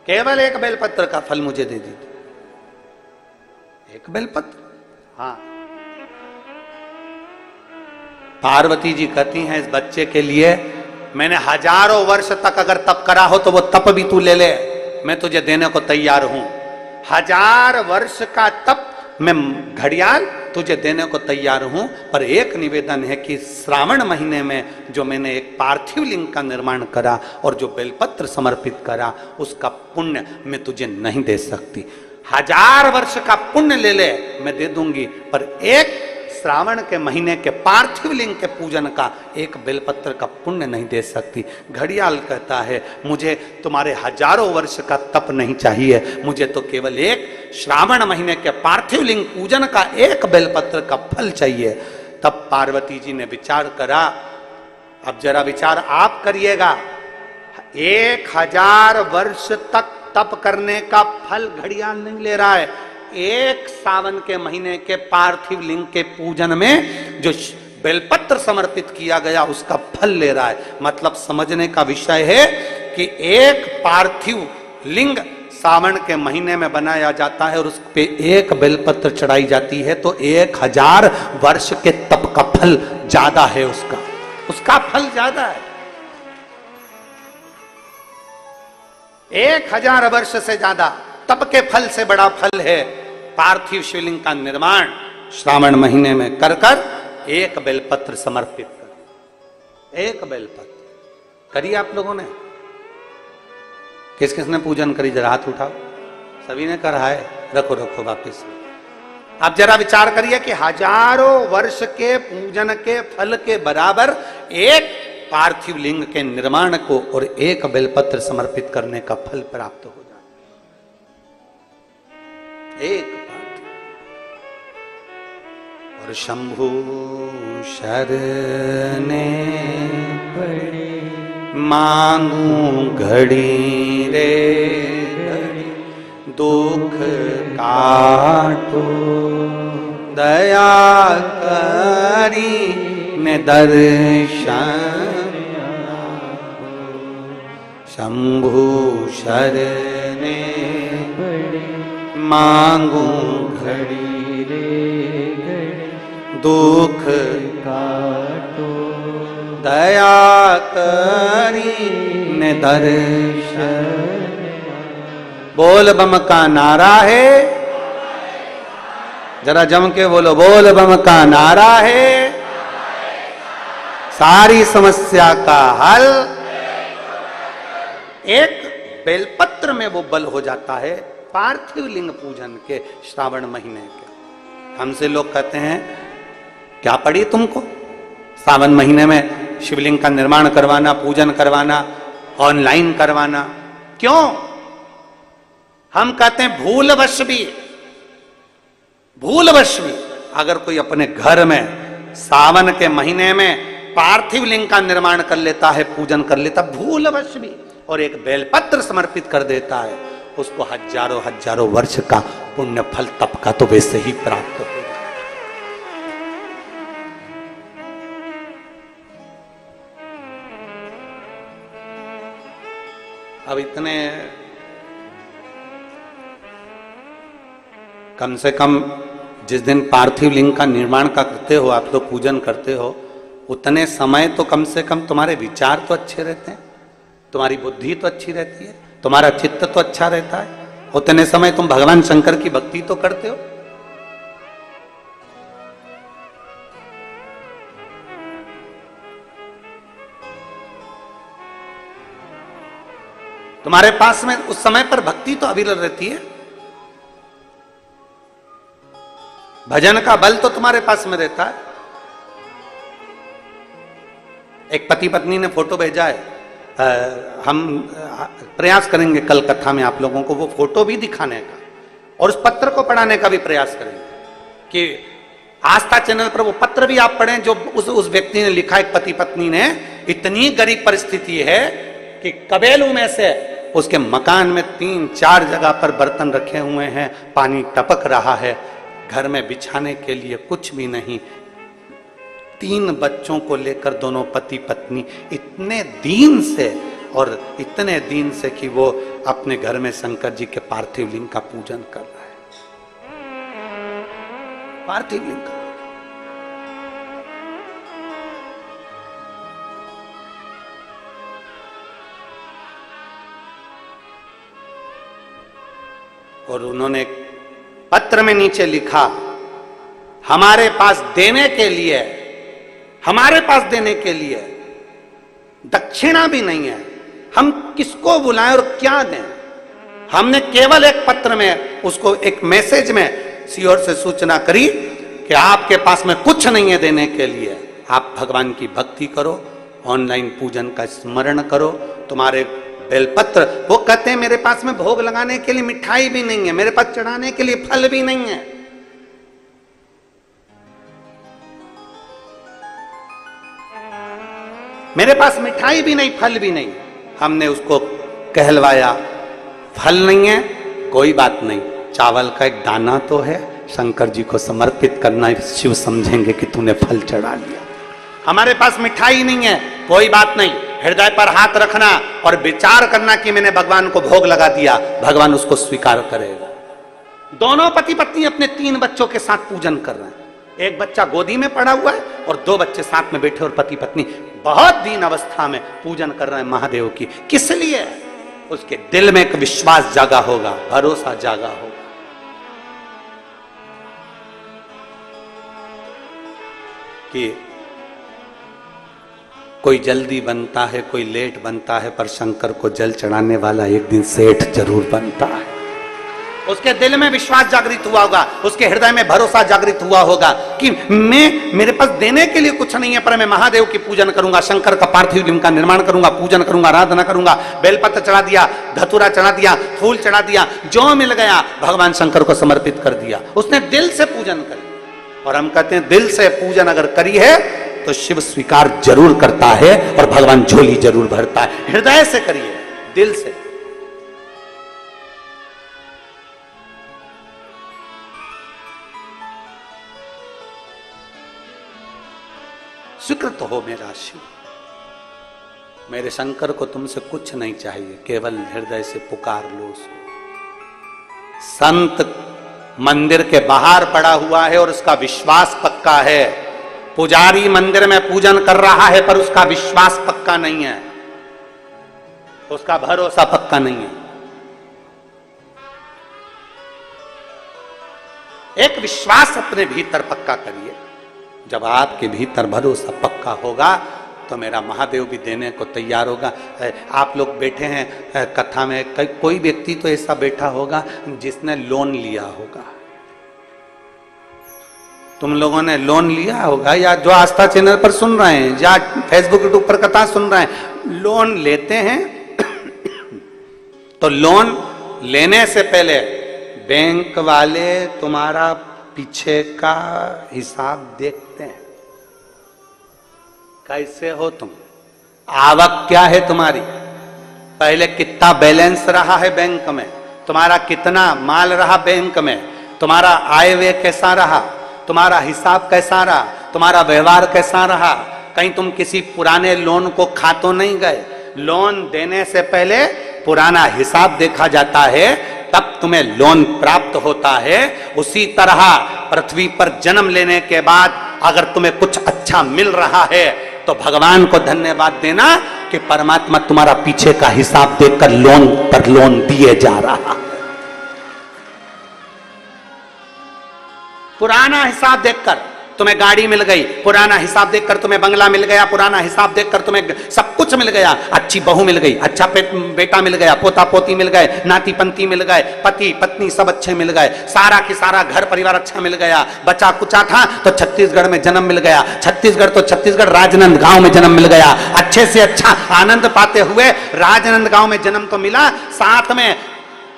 केवल एक बेलपत्र का फल मुझे दे दीजिए। एक बेलपत्र, हाँ। पार्वती जी कहती हैं, इस बच्चे के लिए मैंने हजारों वर्ष तक अगर तप करा हो तो वो तप भी तू ले ले, मैं तुझे देने को तैयार हूं। 1000 वर्ष का तप मैं घड़ियाल तुझे देने को तैयार हूं, पर एक निवेदन है कि श्रावण महीने में जो मैंने एक पार्थिव लिंग का निर्माण करा और जो बेलपत्र समर्पित करा, उसका पुण्य मैं तुझे नहीं दे सकती। 1000 वर्ष का पुण्य ले ले, मैं दे दूंगी, पर एक श्रावण के महीने के पार्थिव लिंग के पूजन का एक बेलपत्र का पुण्य नहीं दे सकती। घड़ियाल कहता है, मुझे तुम्हारे हजारों वर्ष का तप नहीं चाहिए, मुझे तो केवल एक श्रावण महीने के पार्थिव लिंग पूजन का एक बेलपत्र का फल चाहिए। तब पार्वती जी ने विचार करा, अब जरा विचार आप करिएगा, 1000 वर्ष तक तप करने का फल घड़ियाल नहीं ले रहा है, एक सावन के महीने के पार्थिव लिंग के पूजन में जो बेलपत्र समर्पित किया गया उसका फल ले रहा है। मतलब समझने का विषय है कि एक पार्थिव लिंग सावन के महीने में बनाया जाता है और उस पे एक बेलपत्र चढ़ाई जाती है, तो 1000 वर्ष के तप का फल ज्यादा है, उसका फल ज्यादा है। 1000 वर्ष से ज्यादा तप के फल से बड़ा फल है पार्थिव शिवलिंग का निर्माण श्रावण महीने में कर कर एक बेलपत्र समर्पित कर। एक बेलपत्र करिए आप लोगों ने, किस किसने पूजन करी? जरा हाथ उठाओ। सभी ने करा है, रखो वापिस। आप जरा विचार करिए कि हजारों वर्ष के पूजन के फल के बराबर एक पार्थिव लिंग के निर्माण को और एक बेलपत्र समर्पित करने का फल प्राप्त हो जाए। एक और शंभु शरणे पड़े मांगू घड़ी रे घड़ी दुख काटो, दया करी ने दर्शन शंभु शरणे मांगू घड़ी रे दुख काटो, दया करी ने दर्शन। बोल बम का नारा है, जरा जम के बोलो, बोल बम का नारा है, सारी समस्या का हल। एक बेलपत्र में वो बल हो जाता है पार्थिव लिंग पूजन के श्रावण महीने के। हमसे लोग कहते हैं क्या पड़ी तुमको सावन महीने में शिवलिंग का निर्माण करवाना, पूजन करवाना, ऑनलाइन करवाना, क्यों? हम कहते हैं भूलवश भी अगर कोई अपने घर में सावन के महीने में पार्थिव लिंग का निर्माण कर लेता है, पूजन कर लेता, भूलवश भी, और एक बेलपत्र समर्पित कर देता है, उसको हजारों हजारों वर्ष का पुण्य फल तप का तो वैसे ही प्राप्त होगा। अब इतने कम से कम जिस दिन पार्थिव लिंग का निर्माण का करते हो, आप लोग पूजन करते हो, उतने समय तो कम से कम तुम्हारे विचार तो अच्छे रहते हैं, तुम्हारी बुद्धि तो अच्छी रहती है, तुम्हारा चित्त तो अच्छा रहता है, उतने समय तुम भगवान शंकर की भक्ति तो करते हो। तुम्हारे पास में उस समय पर भक्ति तो अविरल रहती है, भजन का बल तो तुम्हारे पास में रहता है। एक पति पत्नी ने फोटो भेजा है, हम प्रयास करेंगे कल कथा में आप लोगों को वो फोटो भी दिखाने का और उस पत्र को पढ़ाने का भी प्रयास करेंगे कि आस्था चैनल पर वो पत्र भी आप पढ़ें जो उस व्यक्ति ने लिखा है। पति पत्नी ने, इतनी गरीब परिस्थिति है कि कबेलू में से उसके मकान में 3-4 जगह पर बर्तन रखे हुए हैं, पानी टपक रहा है, घर में बिछाने के लिए कुछ भी नहीं, 3 बच्चों को लेकर दोनों पति पत्नी इतने दीन से, और इतने दीन से कि वो अपने घर में शंकर जी के पार्थिव लिंग का पूजन कर रहा है। पार्थिव लिंग का और उन्होंने पत्र में नीचे लिखा, हमारे पास देने के लिए दक्षिणा भी नहीं है, हम किसको बुलाएं और क्या दें। हमने केवल एक पत्र में उसको एक मैसेज में सीओर से सूचना करी कि आपके पास में कुछ नहीं है देने के लिए, आप भगवान की भक्ति करो, ऑनलाइन पूजन का स्मरण करो, तुम्हारे बेलपत्र, वो कहते हैं मेरे पास में भोग लगाने के लिए मिठाई भी नहीं है, मेरे पास चढ़ाने के लिए फल भी नहीं है। मेरे पास मिठाई भी नहीं, फल भी नहीं। हमने उसको कहलवाया, फल नहीं है कोई बात नहीं, चावल का एक दाना तो है, शंकर जी को समर्पित करना, शिव समझेंगे कि तूने फल चढ़ा लिया। हमारे पास मिठाई नहीं है कोई बात नहीं, हृदय पर हाथ रखना और विचार करना कि मैंने भगवान को भोग लगा दिया, भगवान उसको स्वीकार करेगा। दोनों पति पत्नी अपने 3 बच्चों के साथ पूजन कर रहे हैं, एक बच्चा गोदी में पड़ा हुआ है और 2 बच्चे साथ में बैठे और पति पत्नी बहुत दीन अवस्था में पूजन कर रहे हैं महादेव की। किस लिए? उसके दिल में एक विश्वास जागा होगा, भरोसा जागा होगा। कि कोई जल्दी बनता है, कोई लेट बनता है, पर शंकर को जल चढ़ाने वाला एक दिन सेठ जरूर बनता है। उसके दिल में विश्वास जागृत हुआ होगा, उसके हृदय में भरोसा जागृत हुआ होगा कि मेरे पास देने के लिए कुछ नहीं है, पर मैं महादेव की पूजन करूंगा, शंकर का पार्थिव लिंग का निर्माण करूंगा, पूजन करूंगा, आराधना करूंगा, बेलपत्र चढ़ा दिया, धतूरा चढ़ा दिया, फूल चढ़ा दिया, जो मिल गया भगवान शंकर को समर्पित कर दिया। उसने दिल से पूजन करी, और हम कहते हैं दिल से पूजन अगर करी है तो शिव स्वीकार जरूर करता है और भगवान झोली जरूर भरता है। हृदय से करिए, दिल से। स्वीकृत हो मेरा शिव, मेरे शंकर को तुमसे कुछ नहीं चाहिए, केवल हृदय से पुकार लो उसको। संत मंदिर के बाहर पड़ा हुआ है और उसका विश्वास पक्का है। पुजारी मंदिर में पूजन कर रहा है पर उसका विश्वास पक्का नहीं है, उसका भरोसा पक्का नहीं है। एक विश्वास अपने भीतर पक्का करिए। जब आपके भीतर भरोसा पक्का होगा तो मेरा महादेव भी देने को तैयार होगा। आप लोग बैठे हैं कथा में, कोई व्यक्ति तो ऐसा बैठा होगा जिसने लोन लिया होगा। तुम लोगों ने लोन लिया होगा, या जो आस्था चैनल पर सुन रहे हैं या फेसबुक यूट्यूब पर कथा सुन रहे हैं, लोन लेते हैं तो लोन लेने से पहले बैंक वाले तुम्हारा पीछे का हिसाब देखते हैं। कैसे हो तुम, आवक क्या है तुम्हारी, पहले कितना बैलेंस रहा है बैंक में, तुम्हारा कितना माल रहा बैंक में, तुम्हारा आय व्यय कैसा रहा, तुम्हारा हिसाब कैसा रहा, तुम्हारा व्यवहार कैसा रहा। कहीं तुम किसी पुराने लोन को खा तो नहीं गए। लोन देने से पहले पुराना हिसाब देखा जाता है, तब तुम्हें लोन प्राप्त होता है। उसी तरह पृथ्वी पर जन्म लेने के बाद अगर तुम्हें कुछ अच्छा मिल रहा है तो भगवान को धन्यवाद देना कि परमात्मा तुम्हारा पीछे का हिसाब देखकर लोन पर लोन दिए जा रहा। पुराना हिसाब देखकर तुम्हें गाड़ी मिल गई, पुराना हिसाब देखकर तुम्हें बंगला मिल गया, पुराना हिसाब देखकर तुम्हें सब कुछ मिल गया, अच्छी बहू मिल गई, अच्छा बेटा मिल गया, पोता पोती मिल गए, नाती पंती मिल गए, पति पत्नी सब अच्छे मिल गए, सारा की सारा घर परिवार अच्छा मिल गया। बचा कुचा था तो छत्तीसगढ़ में जन्म मिल गया, छत्तीसगढ़ राजनांदगांव में जन्म मिल गया। अच्छे से अच्छा आनंद पाते हुए राजनांदगांव में जन्म तो मिला, साथ में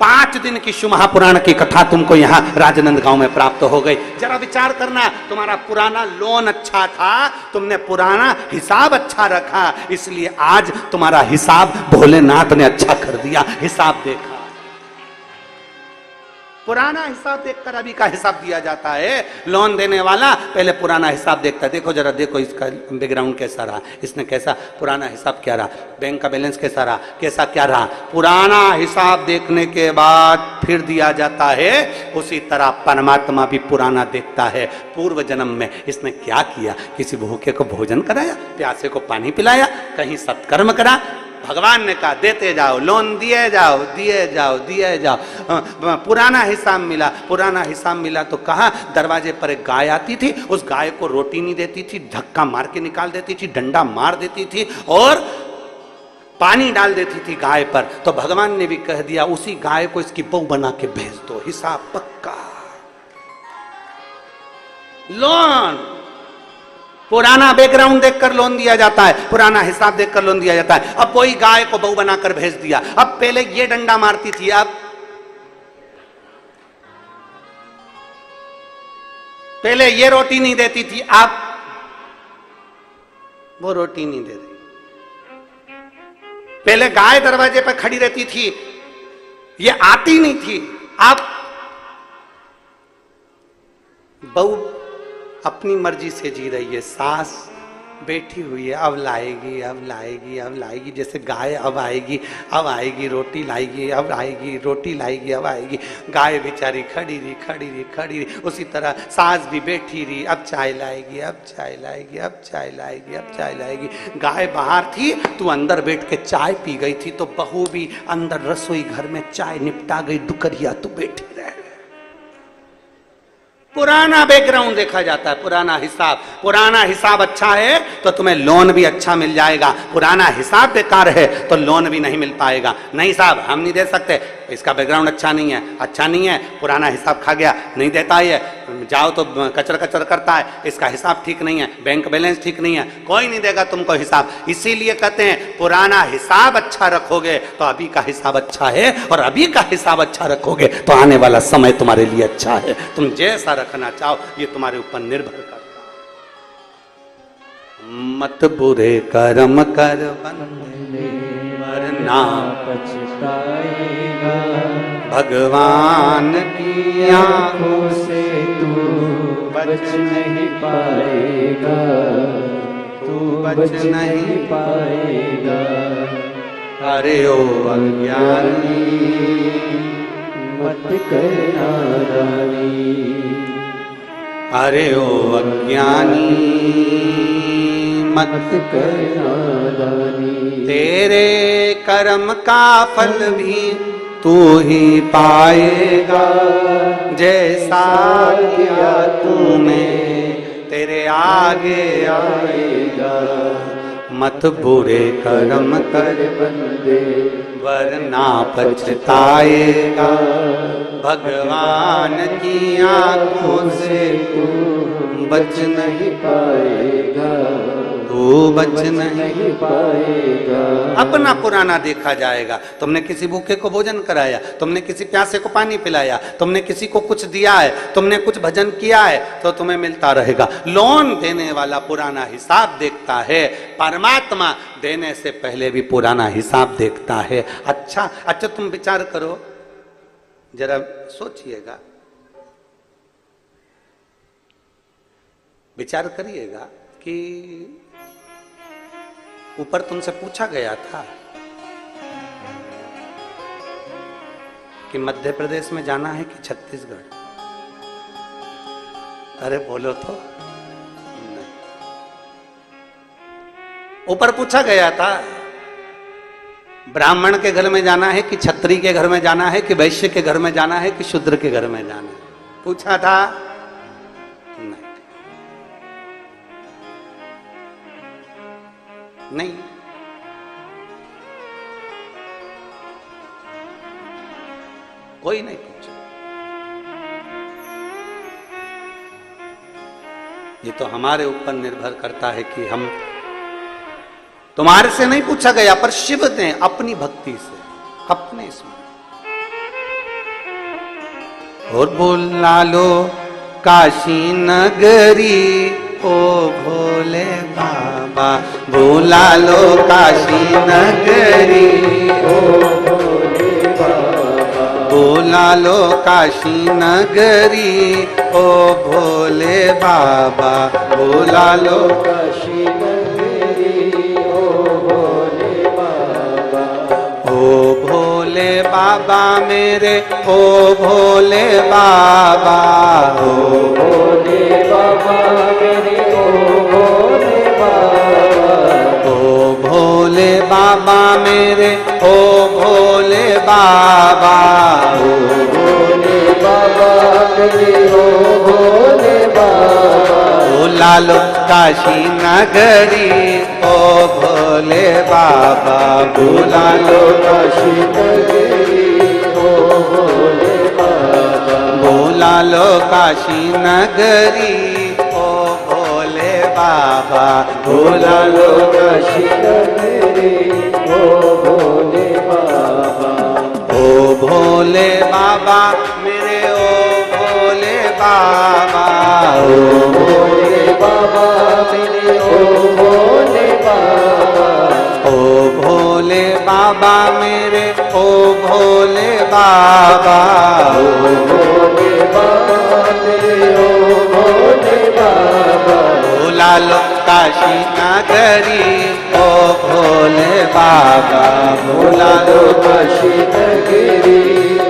5 दिन की शिव महापुराण की कथा तुमको यहाँ राजनांदगांव में प्राप्त हो गई। जरा विचार करना, तुम्हारा पुराना लोन अच्छा था, तुमने पुराना हिसाब अच्छा रखा, इसलिए आज तुम्हारा हिसाब भोलेनाथ ने अच्छा कर दिया। हिसाब देखा, पुराना हिसाब देखकर अभी का हिसाब दिया जाता है। लोन देने वाला पहले पुराना हिसाब देखता है। देखो जरा, देखो इसका बैकग्राउंड कैसा रहा, इसने कैसा पुराना हिसाब क्या रहा, बैंक का बैलेंस कैसा रहा, कैसा क्या रहा, पुराना हिसाब देखने के बाद फिर दिया जाता है। उसी तरह परमात्मा भी पुराना देखता है, पूर्व जन्म में इसने क्या किया, किसी भूखे को भोजन कराया, प्यासे को पानी पिलाया, कहीं सत्कर्म करा। भगवान ने कहा देते जाओ, लोन दिए जाओ, दिए जाओ, दिए जाओ। पुराना हिसाब मिला, पुराना हिसाब मिला तो कहा दरवाजे पर एक गाय आती थी, उस गाय को रोटी नहीं देती थी, धक्का मार के निकाल देती थी, डंडा मार देती थी और पानी डाल देती थी गाय पर। तो भगवान ने भी कह दिया उसी गाय को इसकी बहू बना के भेज दो, हिसाब पक्का। लोन, पुराना बैकग्राउंड देखकर लोन दिया जाता है, पुराना हिसाब देखकर लोन दिया जाता है। अब कोई गाय को बहू बनाकर भेज दिया, अब पहले ये डंडा मारती थी, अब पहले ये रोटी नहीं देती थी, अब वो रोटी नहीं दे रही। पहले गाय दरवाजे पर खड़ी रहती थी, ये आती नहीं थी, अब बहू अपनी मर्जी से जी रही है। सास बैठी हुई है, अब लाएगी, अब लाएगी, अब लाएगी, जैसे गाय अब आएगी, अब आएगी, रोटी लाएगी, अब आएगी, रोटी लाएगी, अब आएगी। गाय बेचारी खड़ी रही, खड़ी रही, खड़ी रही। उसी तरह सास भी बैठी रही, अब चाय लाएगी, अब चाय लाएगी, अब चाय लाएगी, अब चाय लाएगी। गाय बाहर थी, तू अंदर बैठ के चाय पी गई थी, तो बहू भी अंदर रसोई घर में चाय निपटा गई, दुकरिया तू बैठी रह। पुराना बैकग्राउंड देखा जाता है, पुराना हिसाब अच्छा है तो तुम्हें लोन भी अच्छा मिल जाएगा। पुराना हिसाब बेकार है तो लोन भी नहीं मिल पाएगा। नहीं साहब हम नहीं दे सकते, इसका बैकग्राउंड अच्छा नहीं है, अच्छा नहीं है, पुराना हिसाब खा गया, नहीं देता है, जाओ तो कचर कचर करता है, इसका हिसाब ठीक नहीं है, बैंक बैलेंस ठीक नहीं है, कोई नहीं देगा तुमको हिसाब। इसीलिए कहते हैं पुराना हिसाब अच्छा रखोगे तो अभी का हिसाब अच्छा है, और अभी का हिसाब अच्छा रखोगे तो आने वाला समय तुम्हारे लिए अच्छा है। तुम जैसा रखना चाहो ये तुम्हारे ऊपर निर्भर करता है। मत बुरे कर्म कर बंदे वरना
पछताएगा।
भगवान की आंखों
से तू बच नहीं पाएगा, तू बच नहीं पाएगा।
अरे ओ अज्ञानी
मत कर नादानी,
अरे ओ अज्ञानी मत
कर नादानी।
तेरे कर्म का फल भी तू ही पाएगा, जैसा किया तूने तेरे आगे आएगा। मत बुरे कर्म कर
बंदे
वरना पछताएगा। भगवान की आंखों से
तू
बच नहीं
पाएगा,
तू बच नहीं
पाएगा।
अपना पुराना देखा जाएगा। तुमने किसी भूखे को भोजन कराया, तुमने किसी प्यासे को पानी पिलाया, तुमने किसी को कुछ दिया है, तुमने कुछ भजन किया है, तो तुम्हें मिलता रहेगा। लोन देने वाला पुराना हिसाब देखता है, परमात्मा देने से पहले भी पुराना हिसाब देखता है। अच्छा तुम विचार करो, जरा सोचिएगा, विचार करिएगा कि ऊपर तुमसे पूछा गया था कि मध्य प्रदेश में जाना है कि छत्तीसगढ़। अरे बोलो तो। नहीं। ऊपर पूछा गया था ब्राह्मण के घर में जाना है कि क्षत्रिय के घर में जाना है कि वैश्य के घर में जाना है कि शूद्र के घर में जाना है। पूछा था? नहीं। कोई नहीं पूछा। ये तो हमारे ऊपर निर्भर करता है कि हम, तुम्हारे से नहीं पूछा गया, पर शिव ने अपनी भक्ति से, अपने इसमें और बोला लो काशी नगरी ओ भोले बाबा, बोला लो काशी नगरी
ओ भोले बाबा,
बोला लो काशी नगरी ओ भोले बाबा, बोला लो
काशी नगरी ओ भोले बाबा।
ओ भोले बाबा मेरे ओ भोले बाबा, ओ
भोले बाबा मेरे ओ भोले बाबा,
ओ भोले बाबा मेरे ओ भोले बाबा,
ओ भोले बाबा मेरे ओ भोले बाबा।
बोला लो काशी नगरी ओ भोले बाबा, बोला लो
काशी नगरी ओ भोले बाबा,
बोला लो काशी नगरी ओ भोले बाबा, बोला लो
काशी नगरी ओ भोले बाबा।
ओ भोले बाबा मेरे ओ भोले बाबा,
ओ भोले बाबा मेरे ओ भोले बाबा,
ओ भोले बाबा मेरे ओ भोले बाबा,
ओ भोले बाबा मेरे ओ भोले बाबा।
बोला लो काशी नगरी ओ भोले बाबा, बोला लो
काशी नगरी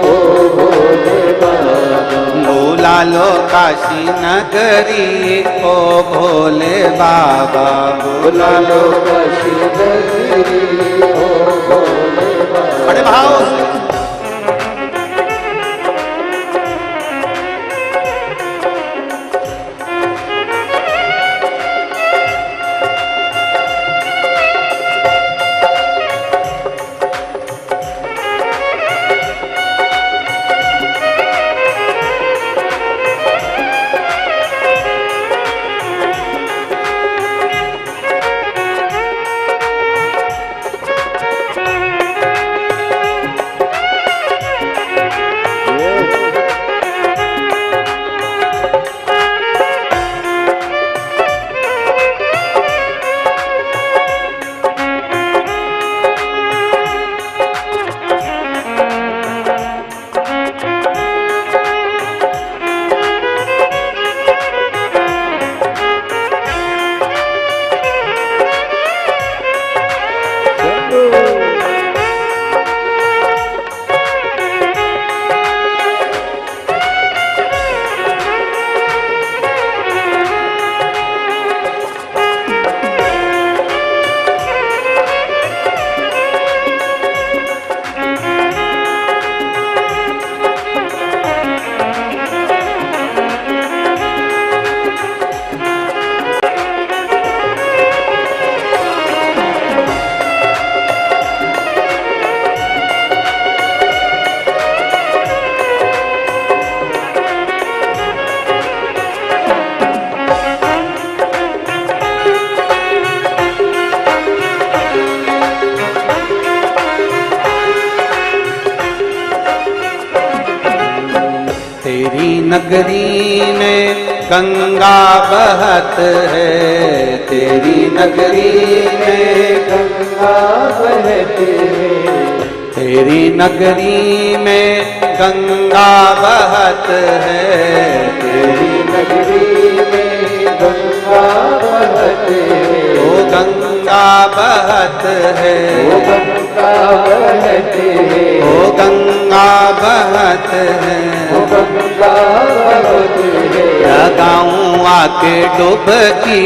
ओ भोले बाबा,
बोला लो काशी नगरी ओ भोले बाबा,
बोला लो काशी नगरी ओ भोले बाबा।
बड़े भाव से तेरी नगरी में गंगा बहत है, तेरी नगरी में
गंगा बहती है,
तेरी नगरी में गंगा बहत है,
तेरी नगरी में गंगा बहती है,
ओ गंगा बहत है,
ओ गंगा बहती है,
ओ गंगा बहत है,
ओ गंगा बहती है।
लगाऊं आके डुबकी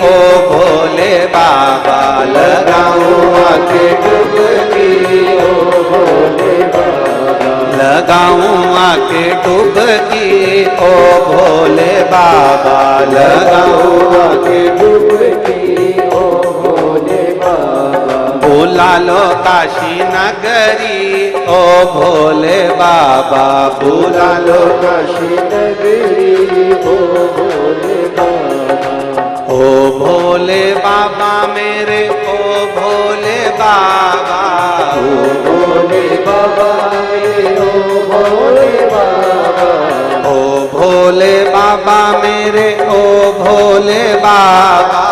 ओ भोले बाबा, लगाऊं आके डुबकी
ओ भोले बाबा,
लगाऊं आके डुबकी ओ भोले बाबा, लगाऊं
आके डुबकी ओ भोले बाबा,
बुला लो काशी नगरी ओ भोले बाबा, बुला लो
काशी नगरी ओ भोले बाबा,
ओ भोले बाबा मेरे ओ भोले बाबा,
ओ भोले बाबा मेरे ओ भोले बाबा,
ओ भोले बाबा मेरे ओ भोले बाबा,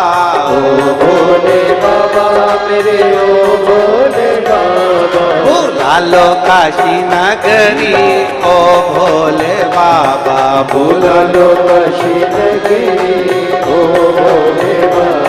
ओ भोले बाबा मेरे ओ भोले बाबा,
बुला लो काशी नगरी ओ भोले बाबा,
बुला लो काशी नगरी ओ भोले बाबा।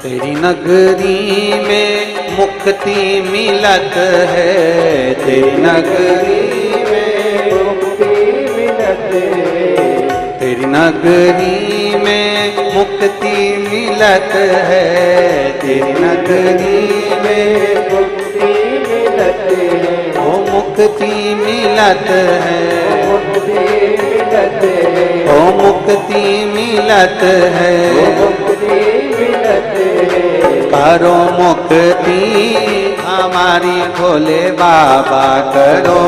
तेरी नगरी में मुक्ति मिलत है, तेरी नगरी में
मुक्ति मिलत है,
तेरी नगरी में मुक्ति मिलत है, तेरी नगरी में
मुक्ति मिलत है,
ओ मुक्ति मिलत है,
मुक्ति मिलत है,
ओ मुक्ति मिलत है,
मुक्ति मिलत है।
करो मुक्ति हमारी भोले बाबा, करो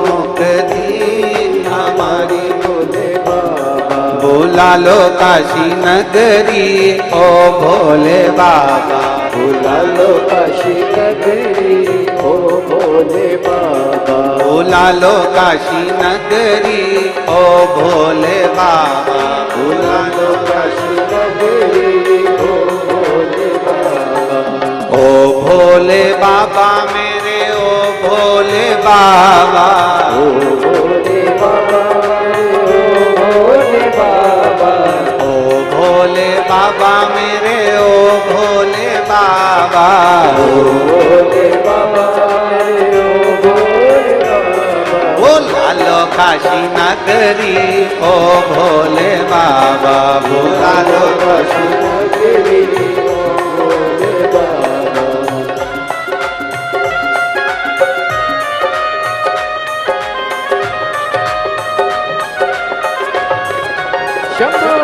मुक्ति हमारी
भोले बाबा,
बुला लो काशी नगरी ओ भोले बाबा,
बुला लो काशी नगरी ओ भोले बाबा,
बुला लो काशी नगरी ओ भोले बाबा,
बुला लो काशी नगरी ओ भोले बाबा,
ओ भोले बाबा मेरे ओ भोले बाबा,
ओ भोले बाबा भोले बाबा मेरे ओ भोले बाबा।
ओ लालो काशी नगरी ओ भोले बाबा, भोला लो
काशी नगरी ओ भोले बाबा। शंभो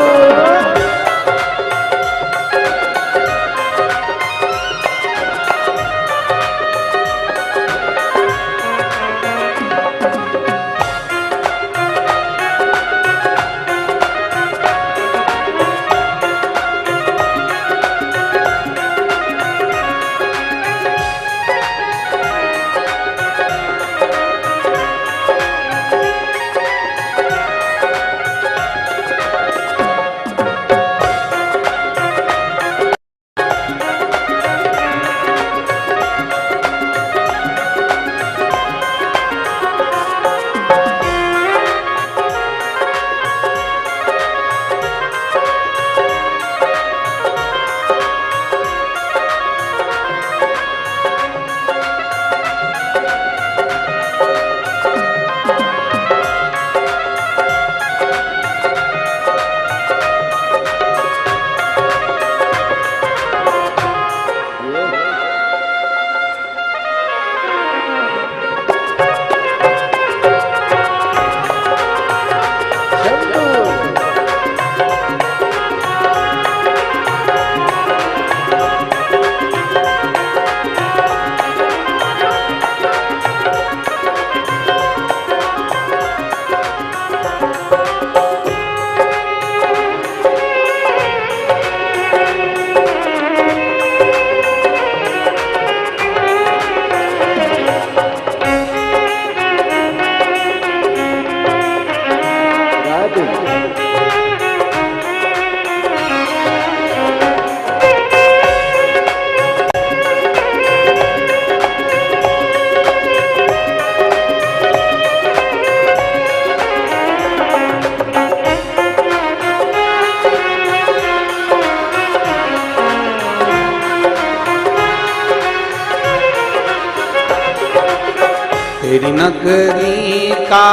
तेरी नगरी का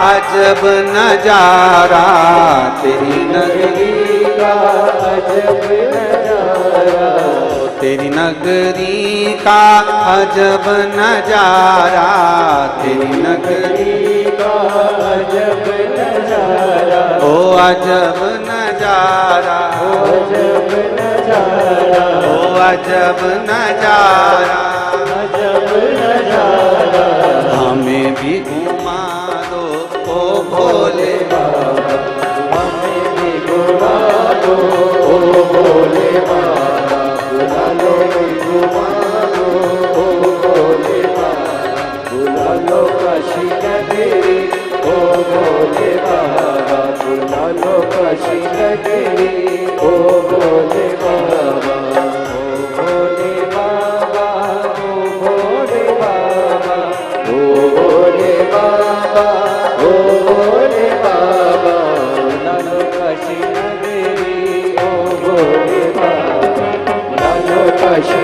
अजब नजारा, तेरी नगरी
का अजब नजारा।
तेरी नगरी का अजब नजारा, तेरी नगरी
का अजब नजारा।
ओ अजब नजारा,
ओ अजब नजारा।
ओ अजब नजारा,
अजब नजारा।
हमें भी घुमा दो ओ भोले
बाबा, हमें भी घुमा दो ओ भोले बाबा। बुला लो घुमा दो ओ भोले बाबा। बुला लो काशी नगरी ओ भोले बाबा। बुला लो काशी नगरी ओ भोले बाबा। ओ भोले बाबा, ओ भोले बाबा, ओ भोले बाबा, ओ भोले बाबा। बुला लो काशी नगरी ओ भोले बाबा। बुला लो काशी